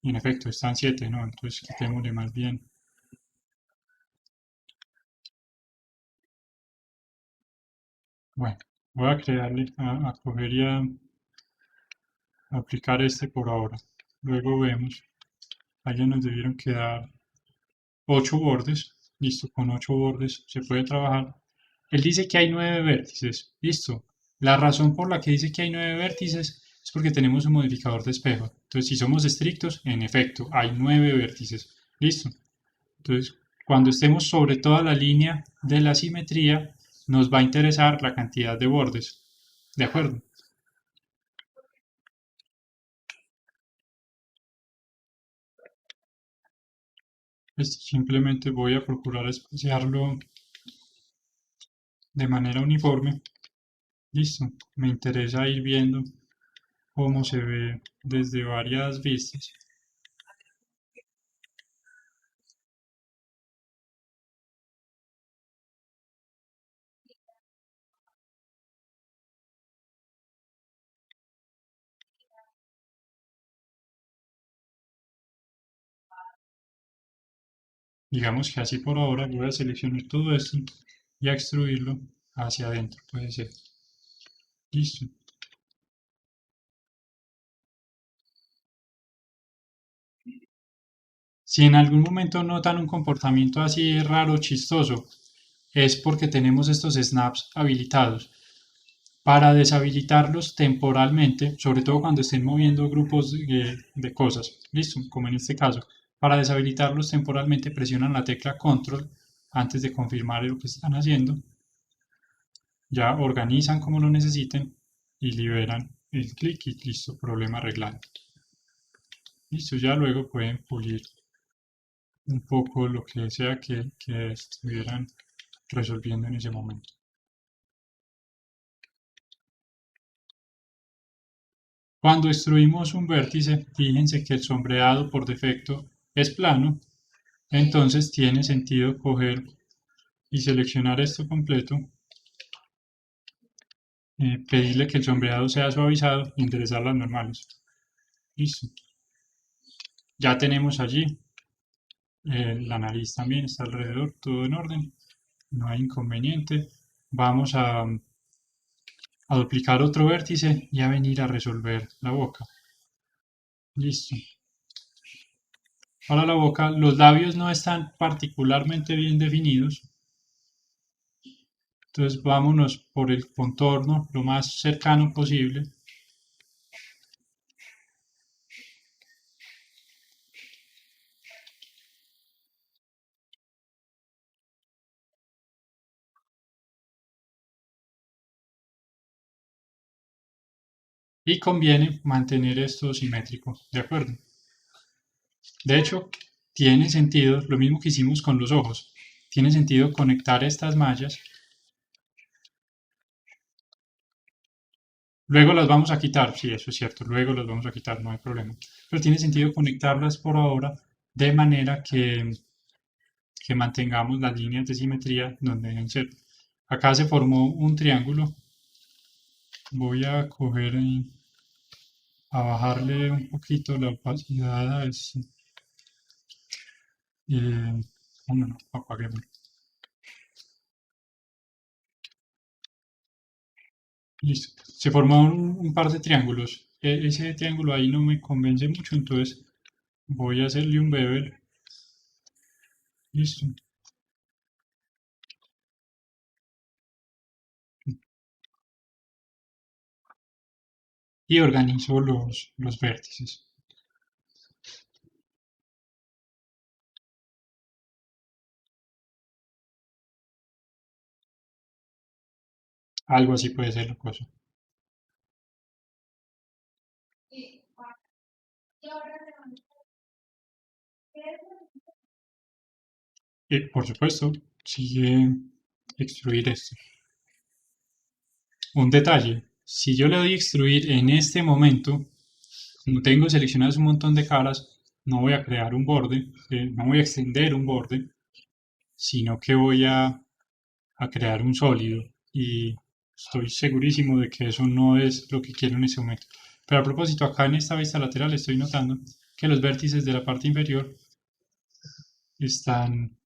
Y en efecto, están 7, ¿no? Entonces quitémosle más bien. Bueno, voy a crearle, a coger y a aplicar este por ahora. Luego vemos. Allá nos debieron quedar 8 bordes. Listo, con 8 bordes se puede trabajar. Él dice que hay 9 vértices. Listo. La razón por la que dice que hay 9 vértices es porque tenemos un modificador de espejo. Entonces, si somos estrictos, en efecto, hay 9 vértices. Listo. Entonces, cuando estemos sobre toda la línea de la simetría, nos va a interesar la cantidad de bordes. ¿De acuerdo? Simplemente voy a procurar espaciarlo de manera uniforme Listo, me interesa ir viendo cómo se ve desde varias vistas. Digamos que así por ahora voy a seleccionar todo esto y a extruirlo hacia adentro, puede ser. Listo. Si en algún momento notan un comportamiento así raro, chistoso, es porque tenemos estos snaps habilitados. Para deshabilitarlos temporalmente, sobre todo cuando estén moviendo grupos de cosas, listo, como en este caso, para deshabilitarlos temporalmente presionan la tecla control antes de confirmar lo que están haciendo, ya organizan como lo necesiten y liberan el clic y listo, problema arreglado. Listo, ya luego pueden pulir un poco lo que sea que estuvieran resolviendo en ese momento. Cuando extruimos un vértice, fíjense que el sombreado por defecto es plano, entonces tiene sentido coger y seleccionar esto completo, pedirle que el sombreado sea suavizado y enderezar las normales. Listo. Ya tenemos allí, la nariz también está alrededor, todo en orden, no hay inconveniente. Vamos a duplicar otro vértice y a venir a resolver la boca. Listo. Para la boca, los labios no están particularmente bien definidos. Entonces vámonos por el contorno lo más cercano posible. Y conviene mantener esto simétrico, ¿de acuerdo? De hecho, tiene sentido, lo mismo que hicimos con los ojos, tiene sentido conectar estas mallas. Luego las vamos a quitar, sí, eso es cierto, luego las vamos a quitar, no hay problema. Pero tiene sentido conectarlas por ahora de manera que mantengamos las líneas de simetría donde deben ser. Acá se formó un triángulo. Voy a coger a bajarle un poquito la opacidad a esto. No, apaguémoslo. Listo. Se formó un par de triángulos. Ese triángulo ahí no me convence mucho, entonces voy a hacerle un bevel. Listo. Y organizo los vértices. Algo así puede ser la cosa. Por supuesto, sigue extruir esto. Un detalle, si yo le doy extruir en este momento, como tengo seleccionadas un montón de caras, no voy a crear un borde, no voy a extender un borde, sino que voy a crear un sólido. Y estoy segurísimo de que eso no es lo que quiero en ese momento. Pero a propósito, acá en esta vista lateral estoy notando que los vértices de la parte inferior están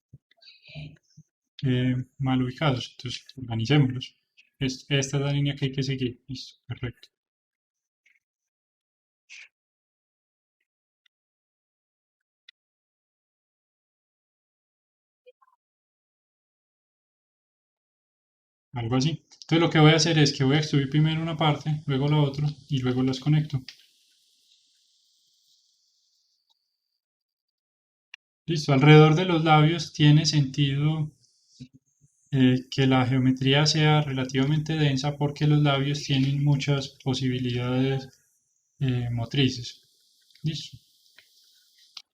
mal ubicados. Entonces, organicémoslos. Esta es la línea que hay que seguir. Listo, perfecto. Algo así. Entonces lo que voy a hacer es que voy a extruir primero una parte, luego la otra y luego las conecto. Listo, alrededor de los labios tiene sentido que la geometría sea relativamente densa porque los labios tienen muchas posibilidades motrices. Listo.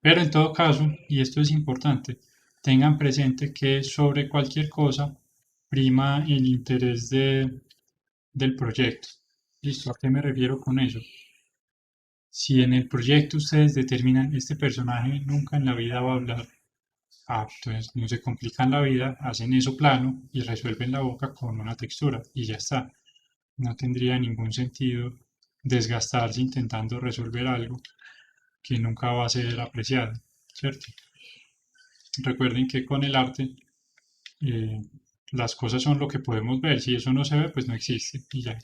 Pero en todo caso, y esto es importante, tengan presente que sobre cualquier cosa prima el interés del proyecto. ¿Listo? ¿A qué me refiero con eso? Si en el proyecto ustedes determinan este personaje nunca en la vida va a hablar, entonces no se complican la vida, hacen eso plano y resuelven la boca con una textura y ya está. No tendría ningún sentido desgastarse intentando resolver algo que nunca va a ser apreciado, ¿cierto? Recuerden que con el arte eh, las cosas son lo que podemos ver, si eso no se ve, pues no existe y ya.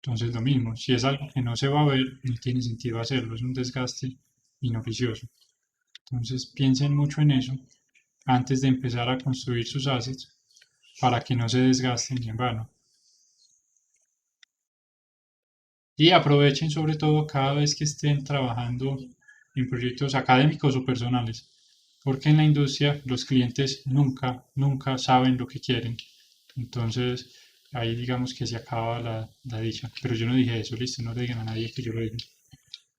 Entonces lo mismo, si es algo que no se va a ver, no tiene sentido hacerlo, es un desgaste inoficioso. Entonces piensen mucho en eso antes de empezar a construir sus assets para que no se desgasten en vano. Y aprovechen sobre todo cada vez que estén trabajando en proyectos académicos o personales, porque en la industria los clientes nunca saben lo que quieren. Entonces ahí digamos que se acaba la dicha. Pero yo no dije eso, listo, no le digan a nadie que yo lo dije.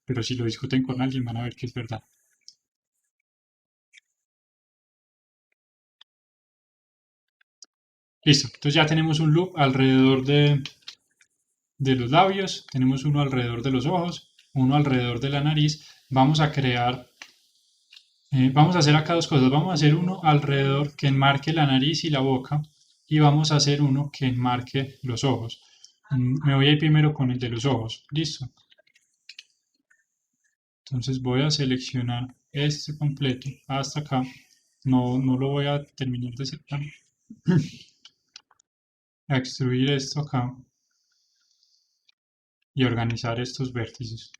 Pero si lo discuten con alguien van a ver que es verdad. Listo, entonces ya tenemos un loop alrededor de los labios, tenemos uno alrededor de los ojos, uno alrededor de la nariz. Vamos a crear, vamos a hacer acá dos cosas. Vamos a hacer uno alrededor que enmarque la nariz y la boca y vamos a hacer uno que enmarque los ojos. Me voy a ir primero con el de los ojos, listo. Entonces voy a seleccionar este completo hasta acá. No lo voy a terminar de separar. A extruir esto acá y organizar estos vértices.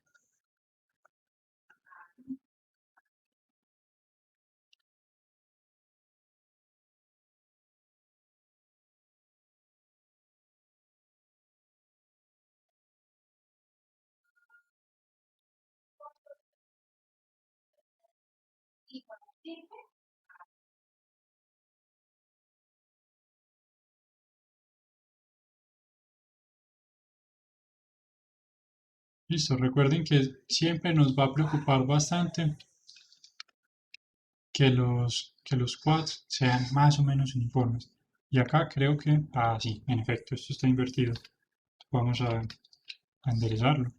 Listo, recuerden que siempre nos va a preocupar bastante que los quads sean más o menos uniformes. Y acá creo que, sí, en efecto, esto está invertido. Vamos a enderezarlo.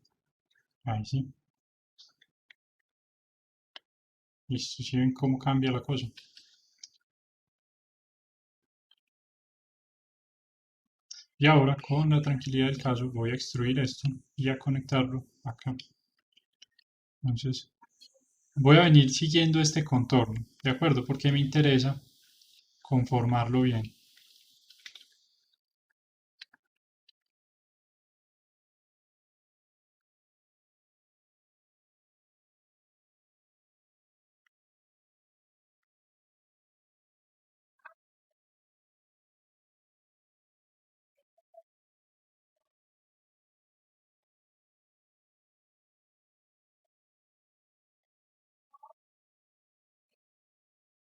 Ahí sí. Listo, ¿sí ven cómo cambia la cosa? Y ahora, con la tranquilidad del caso, voy a extruir esto y a conectarlo acá. Entonces, voy a venir siguiendo este contorno, ¿de acuerdo? Porque me interesa conformarlo bien.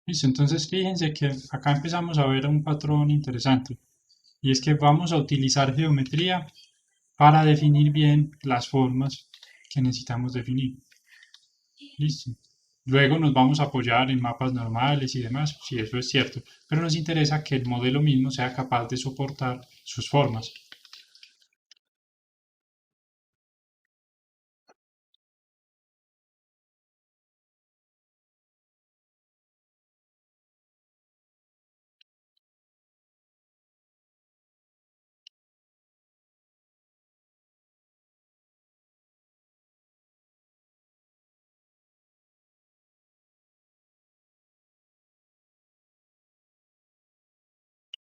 Listo, entonces fíjense que acá empezamos a ver un patrón interesante y es que vamos a utilizar geometría para definir bien las formas que necesitamos definir. Listo. Luego nos vamos a apoyar en mapas normales y demás, si eso es cierto, pero nos interesa que el modelo mismo sea capaz de soportar sus formas.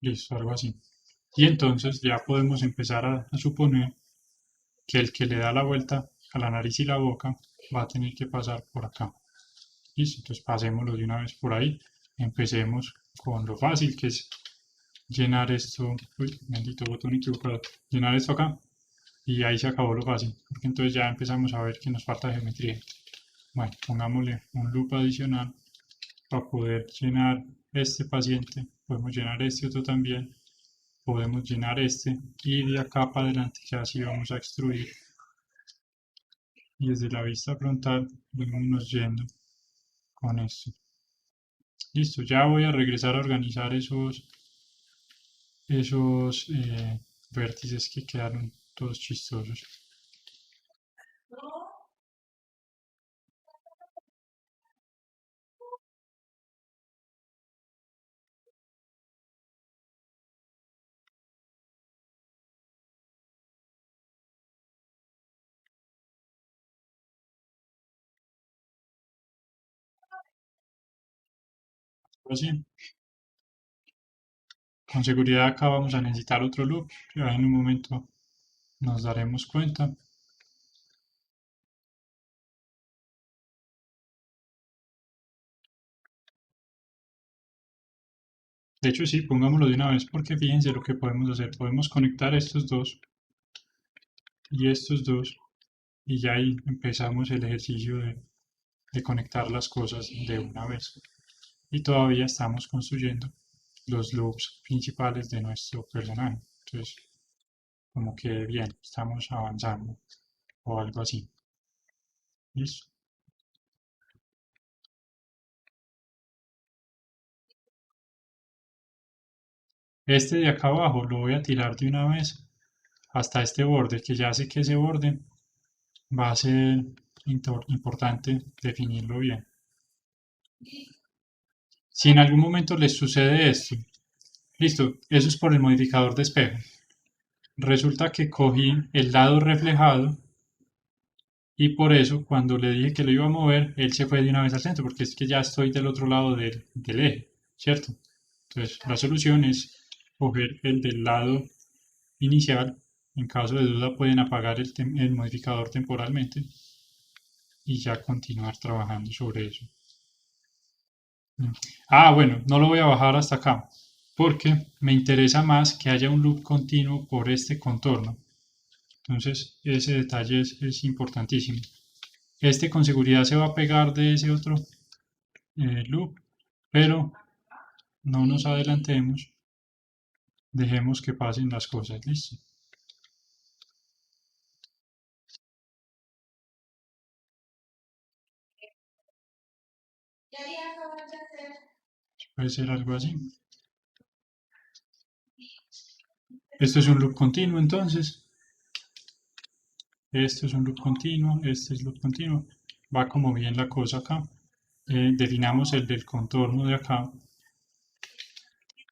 Listo, algo así. Y entonces ya podemos empezar a suponer que el que le da la vuelta a la nariz y la boca va a tener que pasar por acá. Listo, entonces pasémoslo de una vez por ahí. Empecemos con lo fácil que es llenar esto. Uy, bendito botón equivocado. Llenar esto acá. Y ahí se acabó lo fácil. Porque entonces ya empezamos a ver que nos falta geometría. Bueno, pongámosle un loop adicional para poder llenar este paciente. Podemos llenar este otro también. Podemos llenar este. Y de acá para adelante ya sí vamos a extruir. Y desde la vista frontal vamos yendo con esto. Listo, ya voy a regresar a organizar esos vértices que quedaron todos chistosos. Así, con seguridad acá vamos a necesitar otro loop, ya en un momento nos daremos cuenta. De hecho, sí, pongámoslo de una vez porque fíjense lo que podemos hacer. Podemos conectar estos dos y estos dos y ya ahí empezamos el ejercicio de conectar las cosas de una vez. Y todavía estamos construyendo los loops principales de nuestro personaje. Entonces, como que bien, estamos avanzando o algo así. ¿Listo? Este de acá abajo lo voy a tirar de una vez hasta este borde, que ya sé que ese borde va a ser importante definirlo bien. Si en algún momento les sucede esto, listo, eso es por el modificador de espejo. Resulta que cogí el lado reflejado y por eso cuando le dije que lo iba a mover, él se fue de una vez al centro, porque es que ya estoy del otro lado del eje, ¿cierto? Entonces la solución es coger el del lado inicial. En caso de duda pueden apagar el modificador temporalmente y ya continuar trabajando sobre eso. Ah, bueno, no lo voy a bajar hasta acá porque me interesa más que haya un loop continuo por este contorno. Entonces ese detalle es importantísimo. Este con seguridad se va a pegar de ese otro loop, pero no nos adelantemos, dejemos que pasen las cosas, listo. Puede ser algo así. Esto es un loop continuo entonces. Esto es un loop continuo, este es loop continuo. Va como bien la cosa acá. Definamos el del contorno de acá.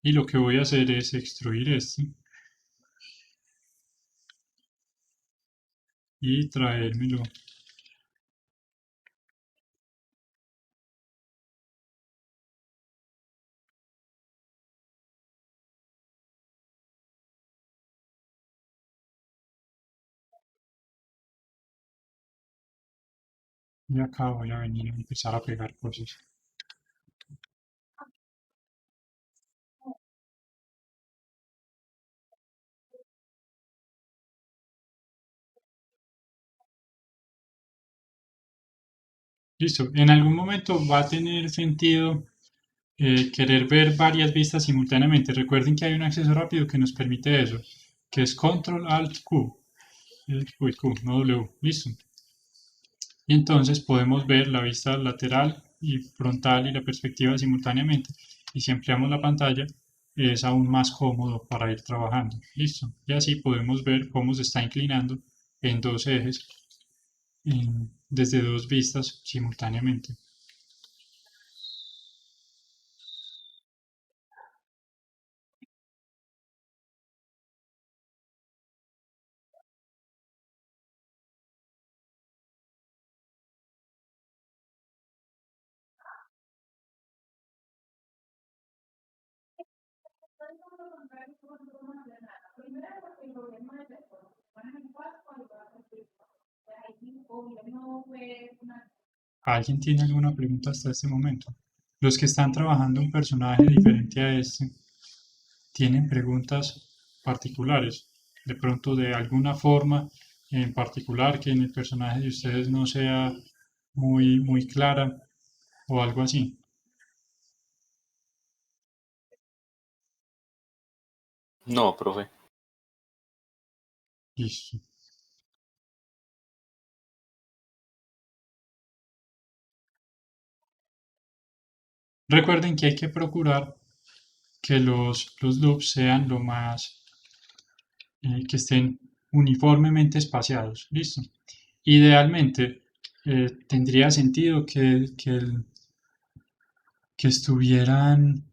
Y lo que voy a hacer es extruir este. Y traérmelo. Y acá voy a venir a empezar a pegar cosas. Listo. En algún momento va a tener sentido querer ver varias vistas simultáneamente. Recuerden que hay un acceso rápido que nos permite eso, que es Control Alt Q. Q, no W. Listo. Y entonces podemos ver la vista lateral y frontal y la perspectiva simultáneamente. Y si ampliamos la pantalla, es aún más cómodo para ir trabajando. Listo. Y así podemos ver cómo se está inclinando en dos ejes desde dos vistas simultáneamente. ¿Alguien tiene alguna pregunta hasta este momento? Los que están trabajando un personaje diferente a este, ¿tienen preguntas particulares? De pronto de alguna forma en particular que en el personaje de ustedes no sea muy clara o algo así. No, profe. Listo. Recuerden que hay que procurar que los loops sean lo más, que estén uniformemente espaciados. Listo. Idealmente, tendría sentido que tuvieran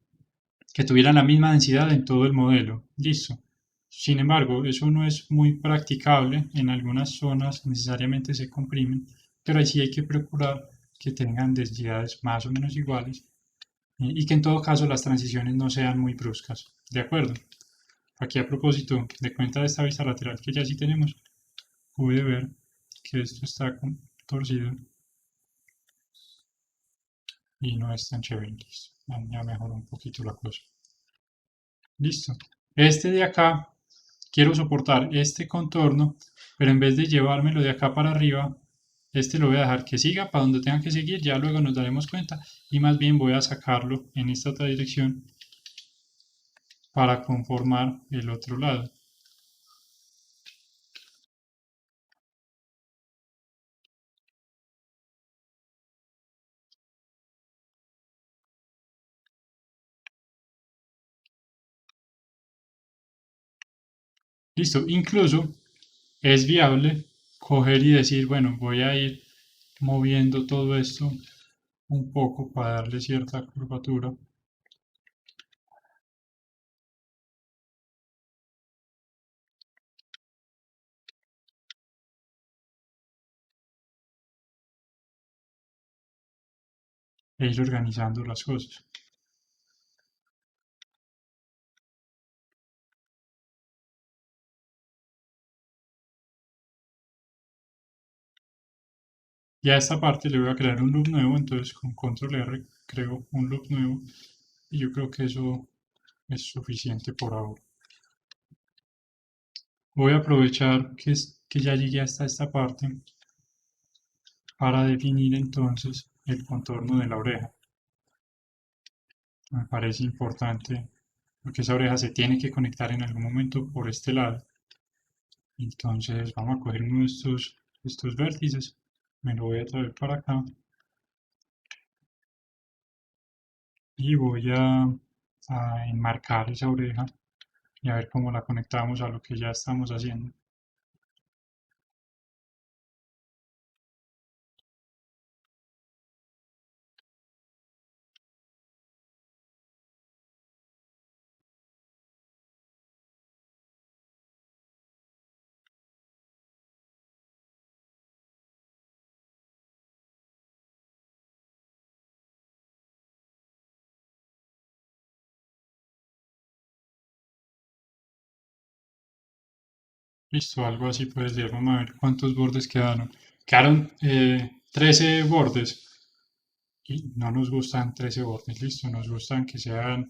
la misma densidad en todo el modelo. Listo. Sin embargo, eso no es muy practicable. En algunas zonas necesariamente se comprimen, pero ahí sí hay que procurar que tengan densidades más o menos iguales y que en todo caso las transiciones no sean muy bruscas. ¿De acuerdo? Aquí a propósito de cuenta de esta vista lateral que ya sí tenemos, pude ver que esto está torcido y no es tan chévere. Listo. Ya mejoró un poquito la cosa. Listo. Este de acá, quiero soportar este contorno, pero en vez de llevármelo de acá para arriba, este lo voy a dejar que siga para donde tenga que seguir, ya luego nos daremos cuenta, y más bien voy a sacarlo en esta otra dirección para conformar el otro lado. Listo, incluso es viable coger y decir, bueno, voy a ir moviendo todo esto un poco para darle cierta curvatura. E ir organizando las cosas. Y a esta parte le voy a crear un loop nuevo, entonces con control R creo un loop nuevo y yo creo que eso es suficiente por ahora. Voy a aprovechar que ya llegué hasta esta parte para definir entonces el contorno de la oreja. Me parece importante porque esa oreja se tiene que conectar en algún momento por este lado. Entonces vamos a coger uno de estos vértices, me lo voy a traer para acá y voy a enmarcar esa oreja y a ver cómo la conectamos a lo que ya estamos haciendo. Listo, algo así puede ser. Vamos a ver cuántos bordes quedaron. Quedaron 13 bordes y no nos gustan 13 bordes. Listo, nos gustan que sean,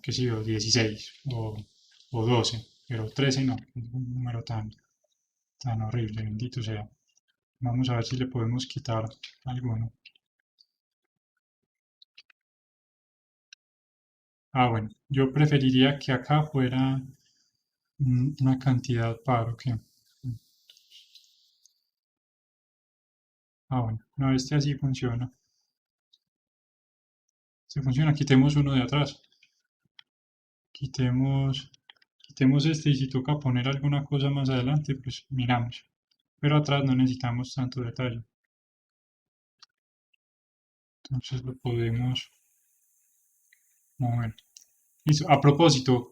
qué sé yo, 16 o 12, pero 13 no, es un número tan horrible, bendito sea. Vamos a ver si le podemos quitar alguno. Bueno, yo preferiría que acá fuera una cantidad par, ¿ok? Bueno, no, este así funciona. Si funciona, quitemos uno de atrás. Quitemos este y si toca poner alguna cosa más adelante, pues miramos. Pero atrás no necesitamos tanto detalle. Entonces lo podemos mover. Listo. A propósito,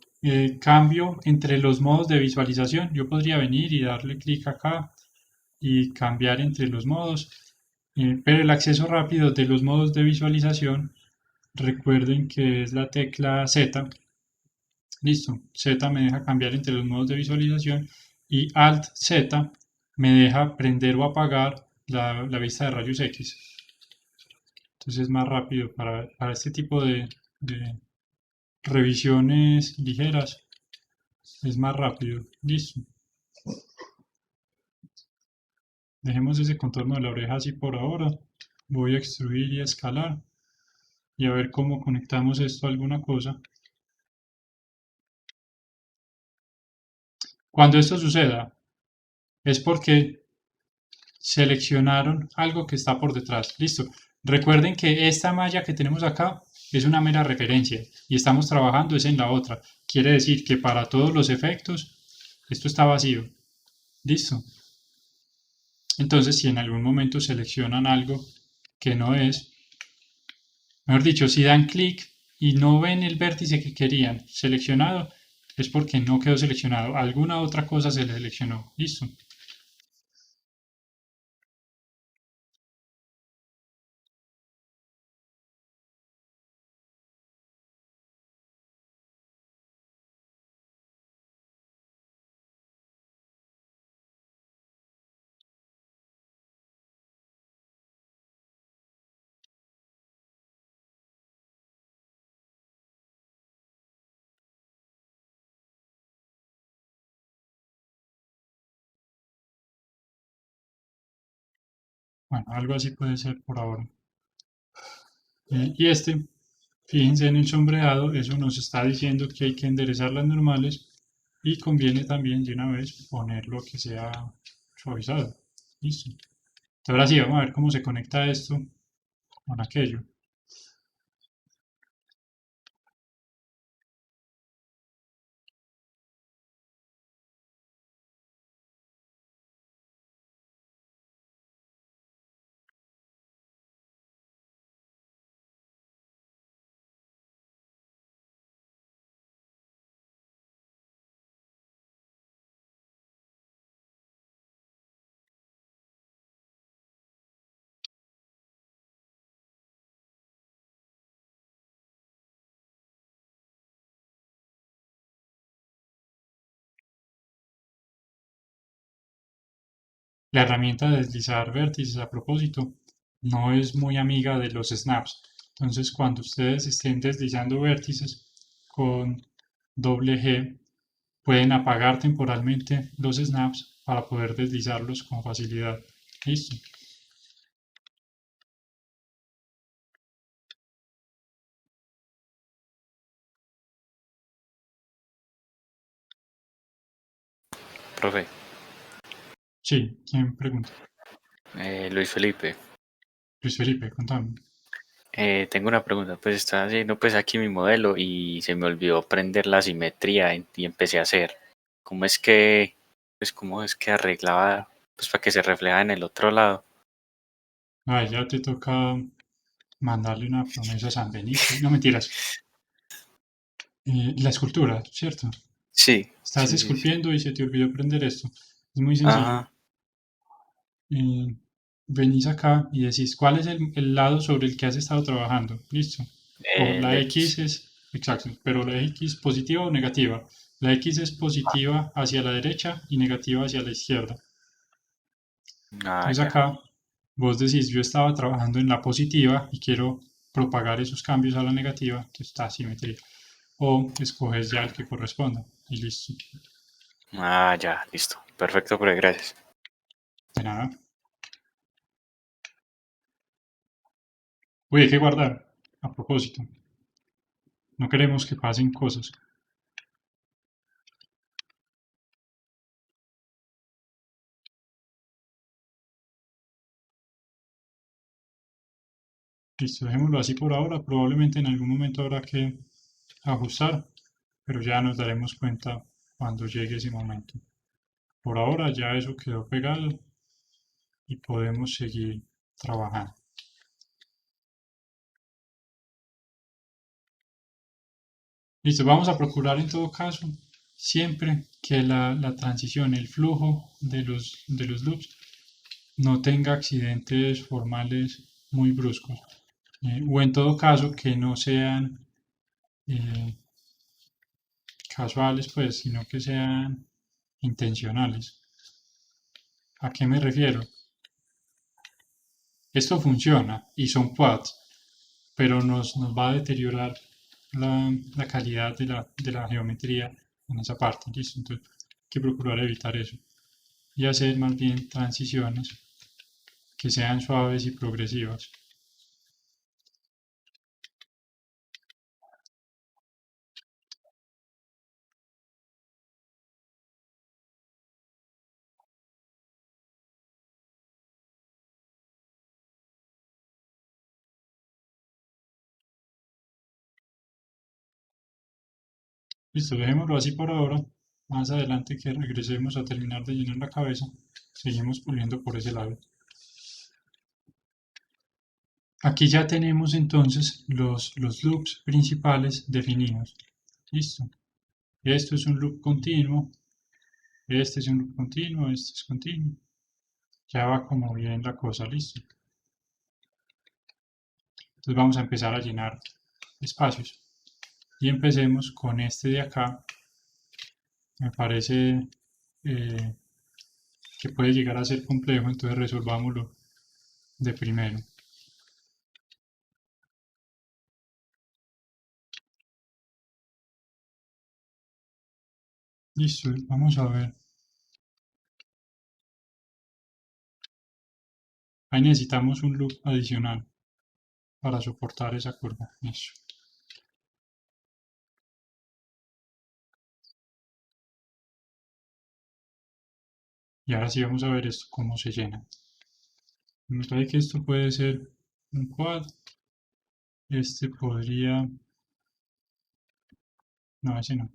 cambio entre los modos de visualización. Yo podría venir y darle clic acá y cambiar entre los modos. Pero el acceso rápido de los modos de visualización, recuerden que es la tecla Z. Listo, Z me deja cambiar entre los modos de visualización y Alt Z me deja prender o apagar la vista de rayos X. Entonces es más rápido para este tipo de revisiones ligeras. Es más rápido. Listo. Dejemos ese contorno de la oreja así por ahora. Voy a extruir y escalar y a ver cómo conectamos esto a alguna cosa. Cuando esto suceda es porque seleccionaron algo que está por detrás. Listo. Recuerden que esta malla que tenemos acá es una mera referencia y estamos trabajando es en la otra. Quiere decir que para todos los efectos esto está vacío. Listo. Entonces, si en algún momento seleccionan algo que no es, mejor dicho, si dan clic y no ven el vértice que querían seleccionado, es porque no quedó seleccionado. Alguna otra cosa se le seleccionó. Listo. Bueno, algo así puede ser por ahora. Y fíjense en el sombreado, eso nos está diciendo que hay que enderezar las normales y conviene también de una vez ponerlo que sea suavizado. Listo. Entonces, ahora sí, vamos a ver cómo se conecta esto con aquello. La herramienta de deslizar vértices a propósito no es muy amiga de los snaps. Entonces, cuando ustedes estén deslizando vértices con doble G, pueden apagar temporalmente los snaps para poder deslizarlos con facilidad. Listo. Profe, Sí, ¿quién pregunta? Luis Felipe, Luis Felipe, contame. tengo una pregunta. Pues estaba haciendo pues aquí mi modelo y se me olvidó prender la simetría y empecé a hacer. ¿Cómo es que, cómo es que arreglaba, pues para que se refleja en el otro lado? Ay, ya te toca mandarle una promesa a San Benito. No mentiras. La escultura, ¿cierto? Sí, Estás sí, sí, sí. esculpiendo y se te olvidó prender esto. Es muy sencillo. Ajá, eh, Venís acá y decís cuál es el lado sobre el que has estado trabajando. Listo. O el la X X. es, exacto, pero la X positiva o negativa. La X es positiva hacia la derecha y negativa hacia la izquierda. Ah, Entonces ya. acá vos decís, yo estaba trabajando en la positiva y quiero propagar esos cambios a la negativa, entonces está simetría. O escoges ya el que corresponda y listo. Ah, ya, listo. Perfecto, profe, gracias. De nada. Uy, hay que guardar. A propósito, no queremos que pasen cosas. Listo, dejémoslo así por ahora. Probablemente en algún momento habrá que ajustar, pero ya nos daremos cuenta cuando llegue ese momento. Por ahora ya eso quedó pegado y podemos seguir trabajando. Listo, vamos a procurar en todo caso siempre que la transición, el flujo de los loops no tenga accidentes formales muy bruscos. O en todo caso que no sean eh, casuales, pues, sino que sean intencionales. ¿A qué me refiero? Esto funciona y son quads, pero nos va a deteriorar la calidad de la geometría en esa parte. ¿Listo? Entonces, hay que procurar evitar eso y hacer más bien transiciones que sean suaves y progresivas. Listo, dejémoslo así por ahora. Más adelante que regresemos a terminar de llenar la cabeza, seguimos puliendo por ese lado. Aquí ya tenemos entonces los loops principales definidos. Listo. Esto es un loop continuo, este es un loop continuo, este es continuo. Ya va como bien la cosa, listo. Entonces vamos a empezar a llenar espacios. Y empecemos con este de acá. Me parece eh, que puede llegar a ser complejo, entonces resolvámoslo de primero. Listo, vamos a ver. Ahí necesitamos un loop adicional para soportar esa curva. Eso. Y ahora sí vamos a ver esto, cómo se llena. Me parece que esto puede ser un quad. Este podría... No, ese no.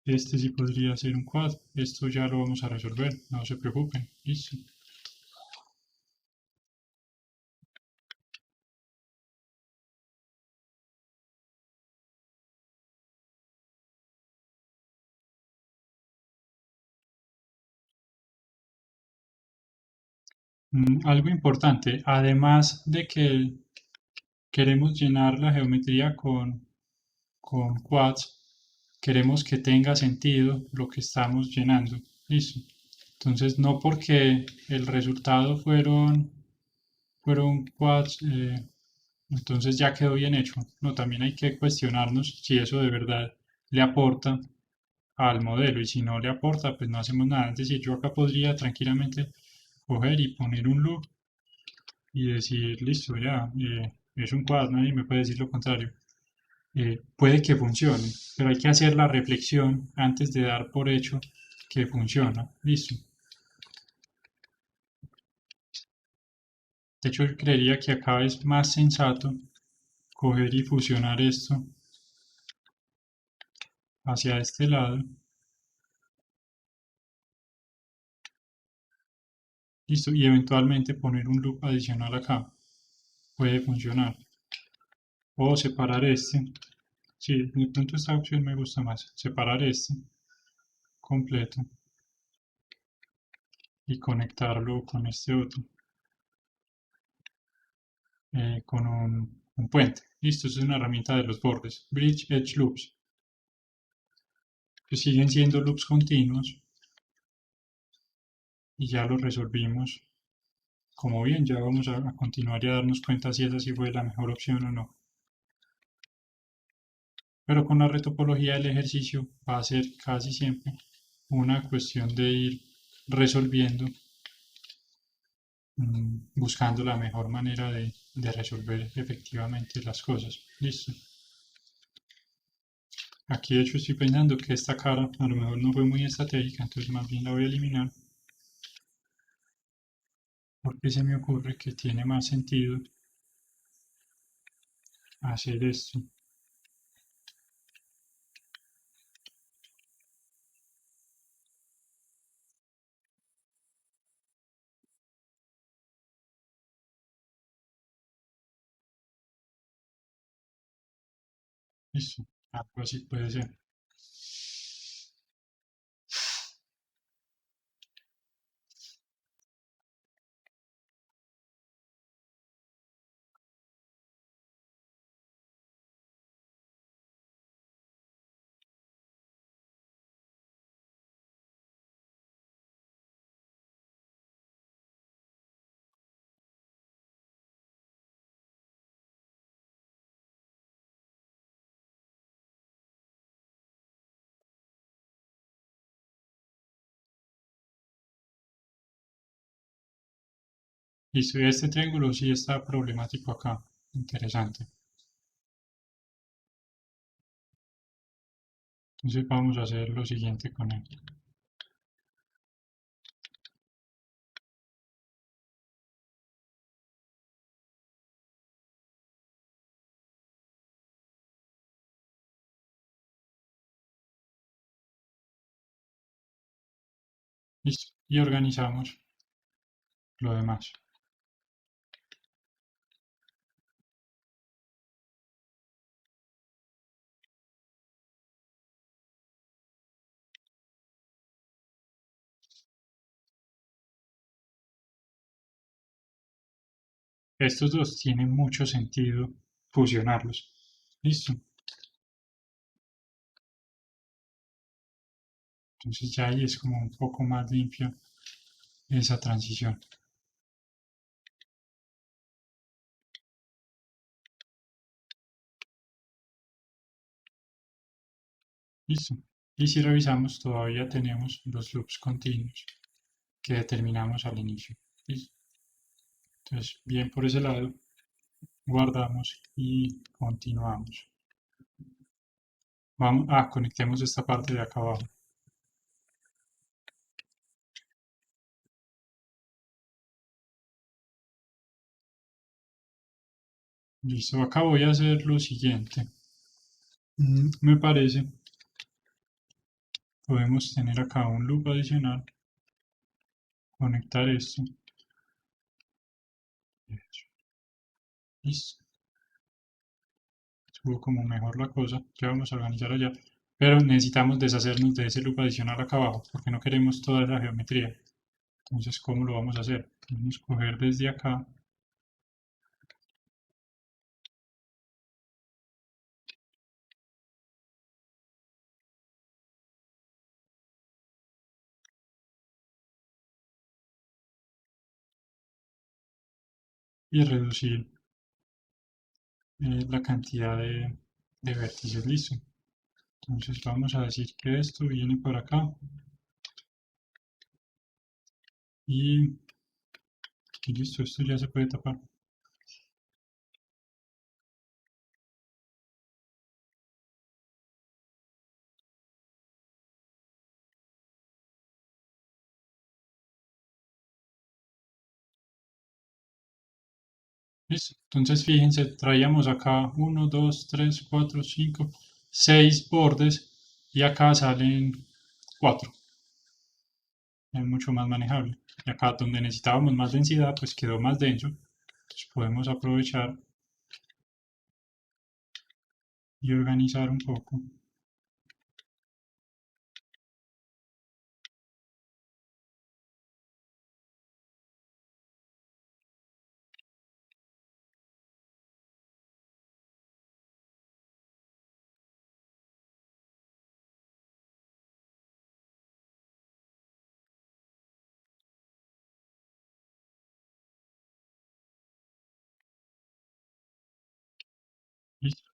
Este sí podría ser un quad. Esto ya lo vamos a resolver. No se preocupen. Listo. Algo importante, además de que queremos llenar la geometría con quads, queremos que tenga sentido lo que estamos llenando. Listo. Entonces, no porque el resultado fueron quads, entonces ya quedó bien hecho. No, también hay que cuestionarnos si eso de verdad le aporta al modelo y si no le aporta, pues no hacemos nada. Es decir, yo acá podría tranquilamente coger y poner un loop y decir, listo, ya, es un quad, nadie me puede decir lo contrario. Puede que funcione, pero hay que hacer la reflexión antes de dar por hecho que funciona. Listo. De hecho, yo creería que acá es más sensato coger y fusionar esto hacia este lado. Listo. Y eventualmente poner un loop adicional acá. Puede funcionar. O separar este. Sí, de pronto esta opción me gusta más. Separar este completo y conectarlo con este otro. Con un puente. Listo, eso es una herramienta de los bordes. Bridge Edge Loops. Que siguen siendo loops continuos. Y ya lo resolvimos. Como bien, ya vamos a continuar y a darnos cuenta si esa sí fue la mejor opción o no. Pero con la retopología del ejercicio va a ser casi siempre una cuestión de ir resolviendo, buscando la mejor manera de resolver efectivamente las cosas. Listo. Aquí de hecho estoy pensando que esta cara a lo mejor no fue muy estratégica, entonces más bien la voy a eliminar. Porque se me ocurre que tiene más sentido hacer esto. Listo. Algo así puede ser. Listo. Y este triángulo sí está problemático acá. Interesante. Entonces vamos a hacer lo siguiente con él. Listo. Y organizamos lo demás. Estos dos tienen mucho sentido fusionarlos. Listo. Entonces ya ahí es como un poco más limpio esa transición. Listo. Y si revisamos, todavía tenemos los loops continuos que determinamos al inicio. ¿Listo? Entonces, bien por ese lado, guardamos y continuamos. Vamos, conectemos esta parte de acá abajo. Listo, acá voy a hacer lo siguiente. Me parece, podemos tener acá un loop adicional, conectar esto. Listo. Estuvo como mejor la cosa, ya vamos a organizar allá. Pero necesitamos deshacernos de ese loop adicional acá abajo, porque no queremos toda esa geometría. Entonces, ¿cómo lo vamos a hacer? Vamos a coger desde acá y reducir la cantidad de vértices. Listo. Entonces vamos a decir que esto viene por acá y, y listo, esto ya se puede tapar. Listo. Entonces fíjense, traíamos acá 1, 2, 3, 4, 5, 6 bordes y acá salen 4. Es mucho más manejable. Y acá donde necesitábamos más densidad, pues quedó más denso. Entonces podemos aprovechar y organizar un poco. Listo.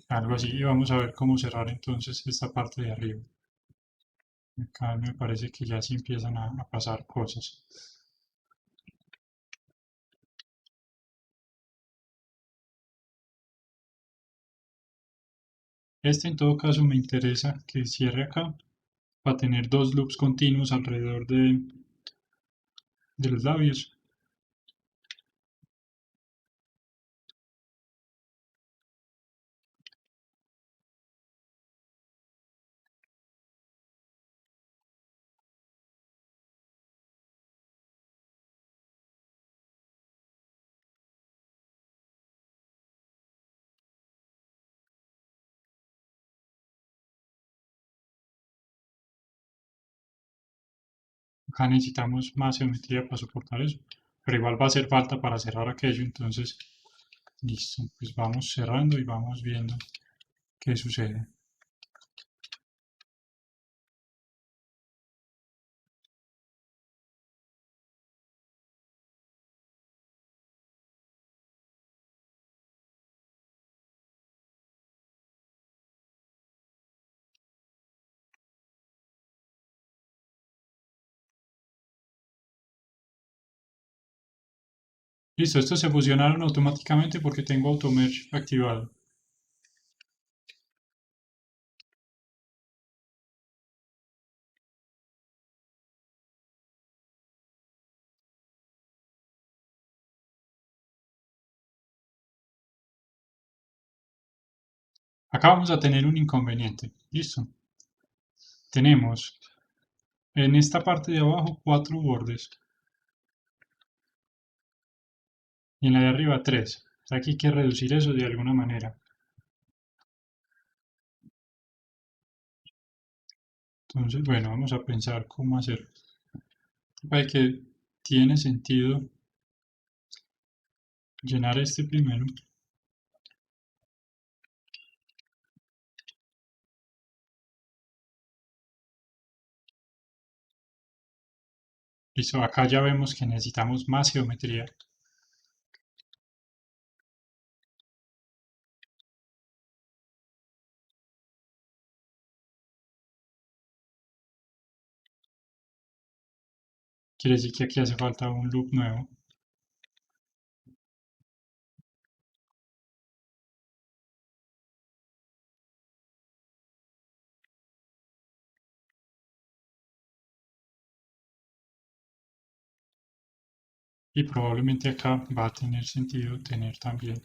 Algo así. Y vamos a ver cómo cerrar entonces esta parte de arriba. Acá me parece que ya sí empiezan a pasar cosas. Este en todo caso me interesa que cierre acá para tener dos loops continuos alrededor de los labios. Acá necesitamos más geometría para soportar eso, pero igual va a hacer falta para cerrar aquello, entonces listo, pues vamos cerrando y vamos viendo qué sucede. Listo, estos se fusionaron automáticamente porque tengo AutoMerge activado. Acá vamos a tener un inconveniente. Listo. Tenemos en esta parte de abajo 4 bordes y en la de arriba 3. Aquí hay que reducir eso de alguna manera. Entonces, bueno, vamos a pensar cómo hacerlo. Para que tiene sentido llenar este primero. Listo, acá ya vemos que necesitamos más geometría. Quiere decir que aquí hace falta un loop nuevo. Y probablemente acá va a tener sentido tener también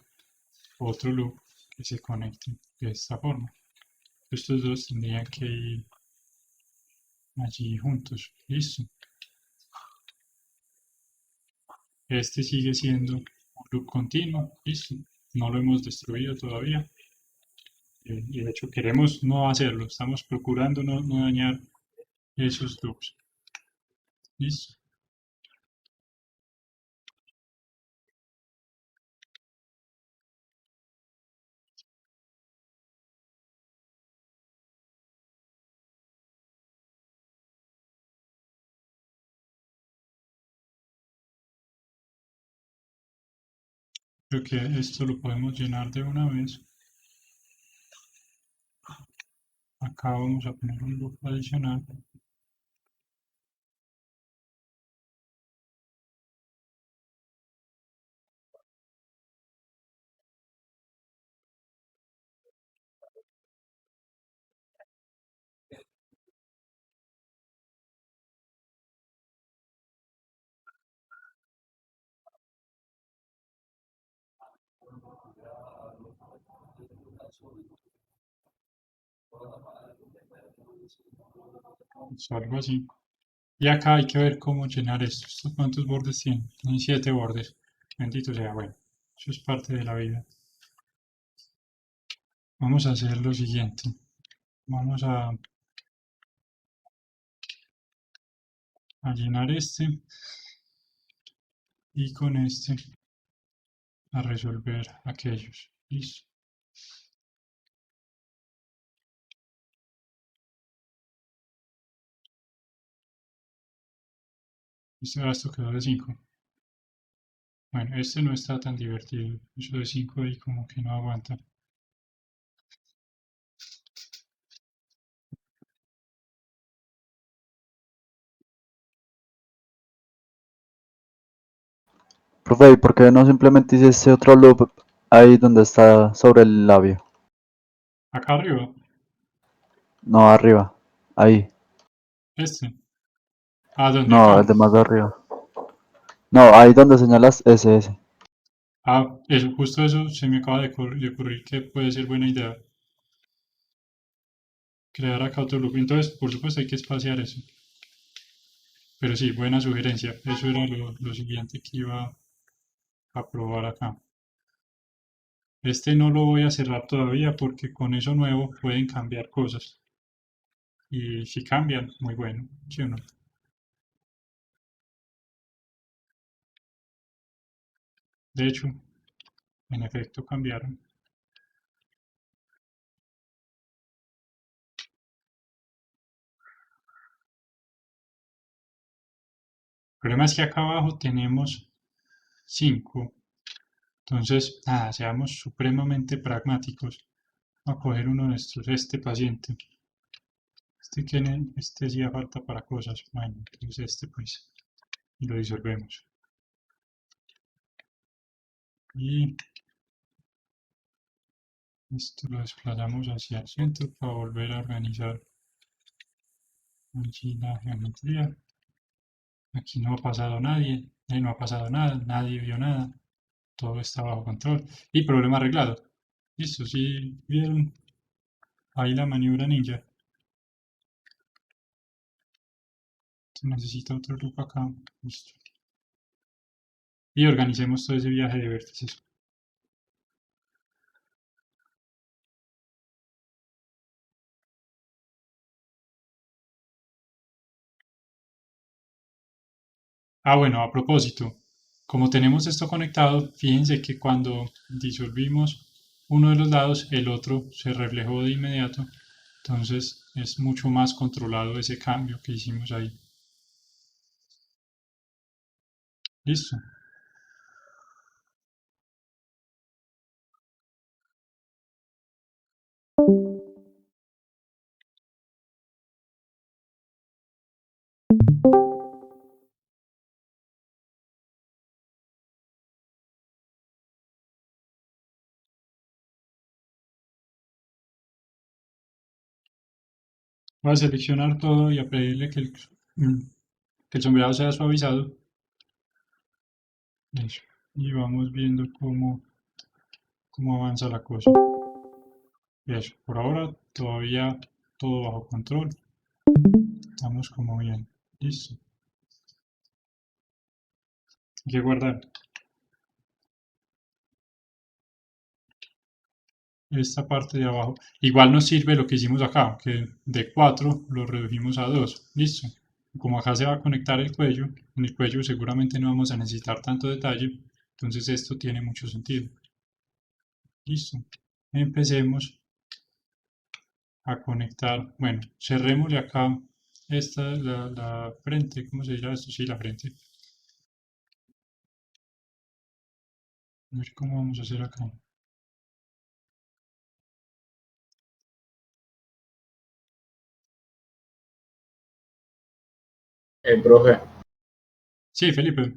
otro loop que se conecte de esta forma. Estos dos tendrían que ir allí juntos. Listo. Este sigue siendo un loop continuo. Listo. No lo hemos destruido todavía. Y de hecho queremos no hacerlo. Estamos procurando no dañar esos loops. Listo. Creo que esto lo podemos llenar de una vez. Acá vamos a poner un loop adicional. Algo así. Y acá hay que ver cómo llenar esto. ¿Estos cuántos bordes tienen? Tienen 7 bordes. Bendito sea, bueno. Eso es parte de la vida. Vamos a hacer lo siguiente. Vamos a llenar este. Y con este a resolver aquellos. Listo. Esto quedó de 5. Bueno, este no está tan divertido. Eso de 5 ahí como que no aguanta. Profe, ¿y por qué no simplemente hice ese otro loop ahí donde está sobre el labio? Acá arriba, No, arriba. Ahí. este. Ah, ¿dónde? No, Acá. el de más arriba. No, ahí donde señalas ese. Ah, eso, justo eso se me acaba de ocurrir que puede ser buena idea. Crear acá otro loop. Entonces, por supuesto, hay que espaciar eso. Pero sí, buena sugerencia. Eso era lo siguiente que iba a probar acá. Este no lo voy a cerrar todavía porque con eso nuevo pueden cambiar cosas. Y si cambian, muy bueno. ¿Sí o no? De hecho, en efecto cambiaron. El problema es que acá abajo tenemos 5. Entonces, nada, seamos supremamente pragmáticos. Vamos a coger uno de estos, este paciente. Este sí da falta para cosas. Bueno, entonces este pues. Y lo disolvemos. Y esto lo desplazamos hacia el centro para volver a organizar allí la geometría. Aquí no ha pasado nadie, no ha pasado nada, nadie vio nada, todo está bajo control. Y problema arreglado. Listo, sí vieron Ahí la maniobra ninja. Se necesita otro loop acá. Listo. Y organicemos todo ese viaje de vértices. Ah, bueno, a propósito, como tenemos esto conectado, fíjense que cuando disolvimos uno de los lados, el otro se reflejó de inmediato. Entonces es mucho más controlado ese cambio que hicimos ahí. Listo. Voy a seleccionar todo y a pedirle que el sombreado sea suavizado. Eso. Y vamos viendo cómo avanza la cosa. Eso. Por ahora todavía todo bajo control. Estamos como bien. Listo. Hay que guardar. Esta parte de abajo. Igual nos sirve lo que hicimos acá, que de 4 lo redujimos a 2. Listo. Como acá se va a conectar el cuello, en el cuello seguramente no vamos a necesitar tanto detalle, entonces esto tiene mucho sentido. Listo. Empecemos a conectar. Bueno, cerrémosle acá esta, la frente. ¿Cómo se dirá esto? Sí, la frente. A ver cómo vamos a hacer acá. Profe, Sí, Felipe.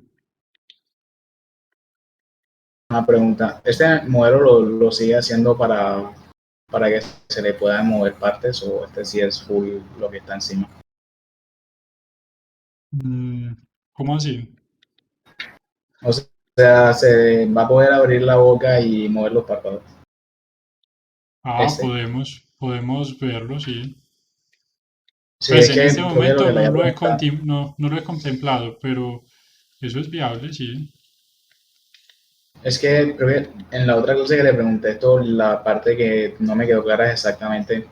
una pregunta. ¿Este modelo lo sigue haciendo para que se le puedan mover partes o este sí es full lo que está encima? ¿Cómo así? O sea, se va a poder abrir la boca y mover los párpados. Ah, Este. podemos verlo, sí. Sí, Pues es en que este creo que lo momento que le no había lo he, preguntado. no lo he contemplado, pero eso es viable, sí. Es que creo que en la otra clase que le pregunté esto, la parte que no me quedó clara es exactamente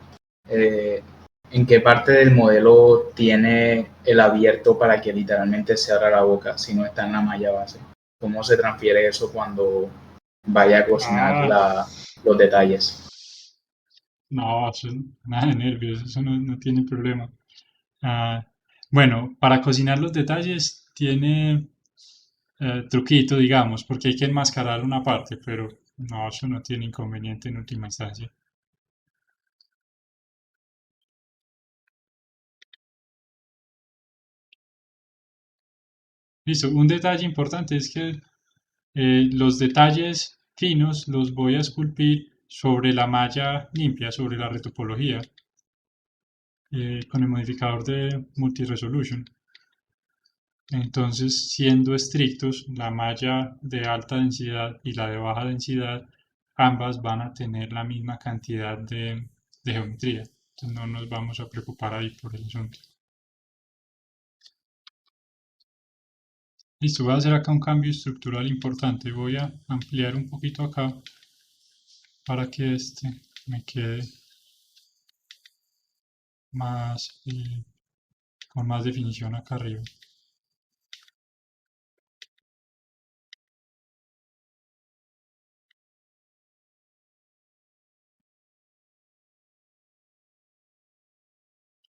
eh, en qué parte del modelo tiene el abierto para que literalmente se abra la boca si no está en la malla base. ¿Cómo se transfiere eso cuando vaya a cocinar Ah, los detalles? no, eso es nada de nervios, eso no tiene problema. Ah, bueno, para cocinar los detalles tiene truquito, digamos, porque hay que enmascarar una parte, pero no, eso no tiene inconveniente en última instancia. Listo, un detalle importante es que los detalles finos los voy a esculpir sobre la malla limpia, sobre la retopología, con el modificador de Multi-Resolution. Entonces, siendo estrictos, la malla de alta densidad y la de baja densidad, ambas van a tener la misma cantidad de geometría. Entonces, no nos vamos a preocupar ahí por el asunto. Listo, voy a hacer acá un cambio estructural importante. Voy a ampliar un poquito acá para que este me quede más, con más definición acá arriba.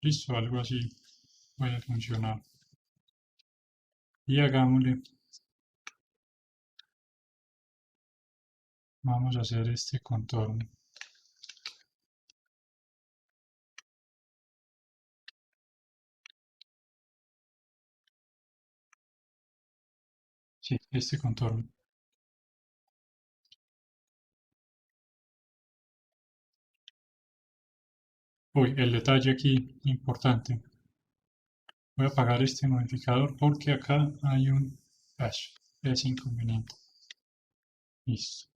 Listo, algo así puede funcionar. Y hagámosle, vamos a hacer este contorno. Sí, este contorno. Uy, el detalle aquí importante. Voy a apagar este modificador porque acá hay un hash. Es inconveniente. Listo.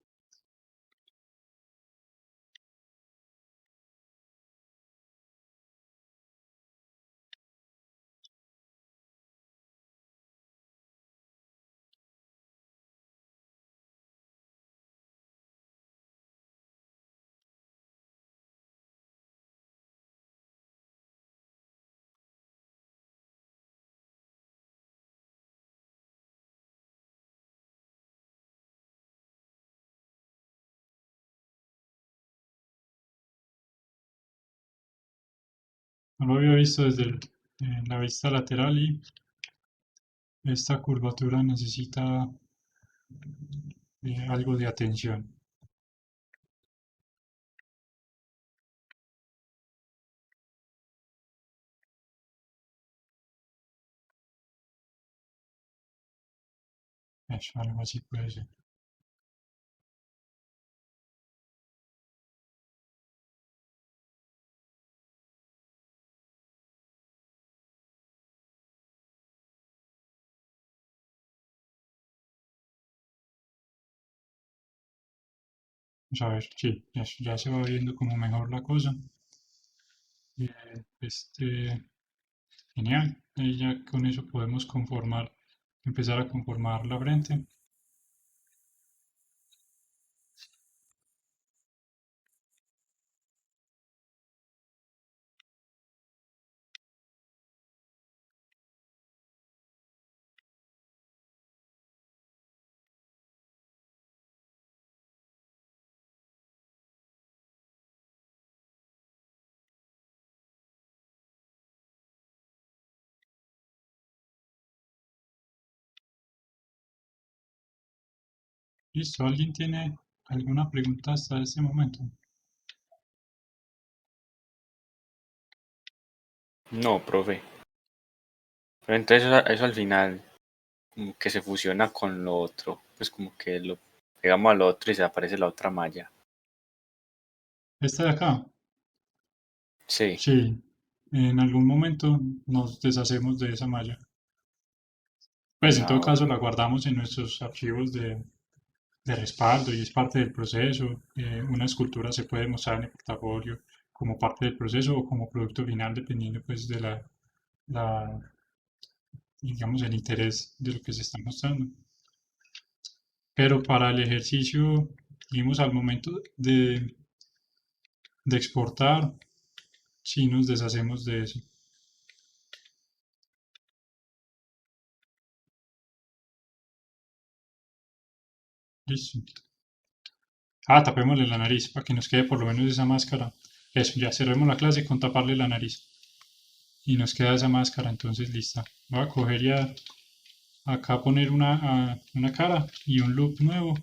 No lo había visto desde la vista lateral y esta curvatura necesita algo de atención. Eso, algo así puede ser. Vamos a ver, sí, ya se va viendo como mejor la cosa. Genial. Y ya con eso podemos empezar a conformar la frente. Listo, ¿alguien tiene alguna pregunta hasta este momento? No, profe. Pero entonces eso al final como que se fusiona con lo otro. Pues como que lo pegamos al otro y se aparece la otra malla. Esta de acá, Sí. sí, en algún momento nos deshacemos de esa malla. Pues en todo Ah, caso la guardamos en nuestros archivos de respaldo y es parte del proceso. Una escultura se puede mostrar en el portafolio como parte del proceso o como producto final, dependiendo pues de la, digamos, el interés de lo que se está mostrando. Pero para el ejercicio, digamos, al momento de exportar, si nos deshacemos de eso. Listo. Tapémosle la nariz para que nos quede por lo menos esa máscara. Eso, ya cerremos la clase con taparle la nariz. Y nos queda esa máscara, entonces lista. Voy a coger ya acá poner una cara y un loop nuevo.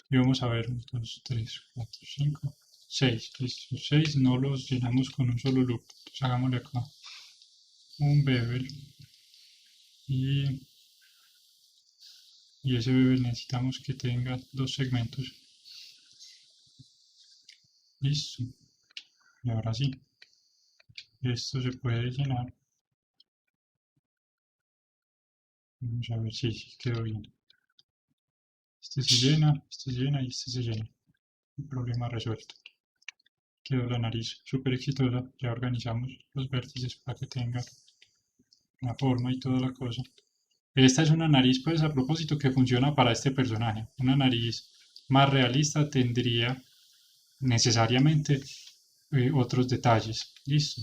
Y vamos a ver, 1, 2, 3, 4, 5, 6. Listo, 6 no los llenamos con un solo loop. Entonces hagámosle acá un bevel. Y ese bevel necesitamos que tenga 2 segmentos. Listo. Y ahora sí, esto se puede llenar. Vamos a ver si quedó bien. Este se llena y este se llena. El problema resuelto. Quedó la nariz súper exitosa. Ya organizamos los vértices para que tenga la forma y toda la cosa. Esta es una nariz, pues a propósito, que funciona para este personaje. Una nariz más realista tendría necesariamente otros detalles. Listo.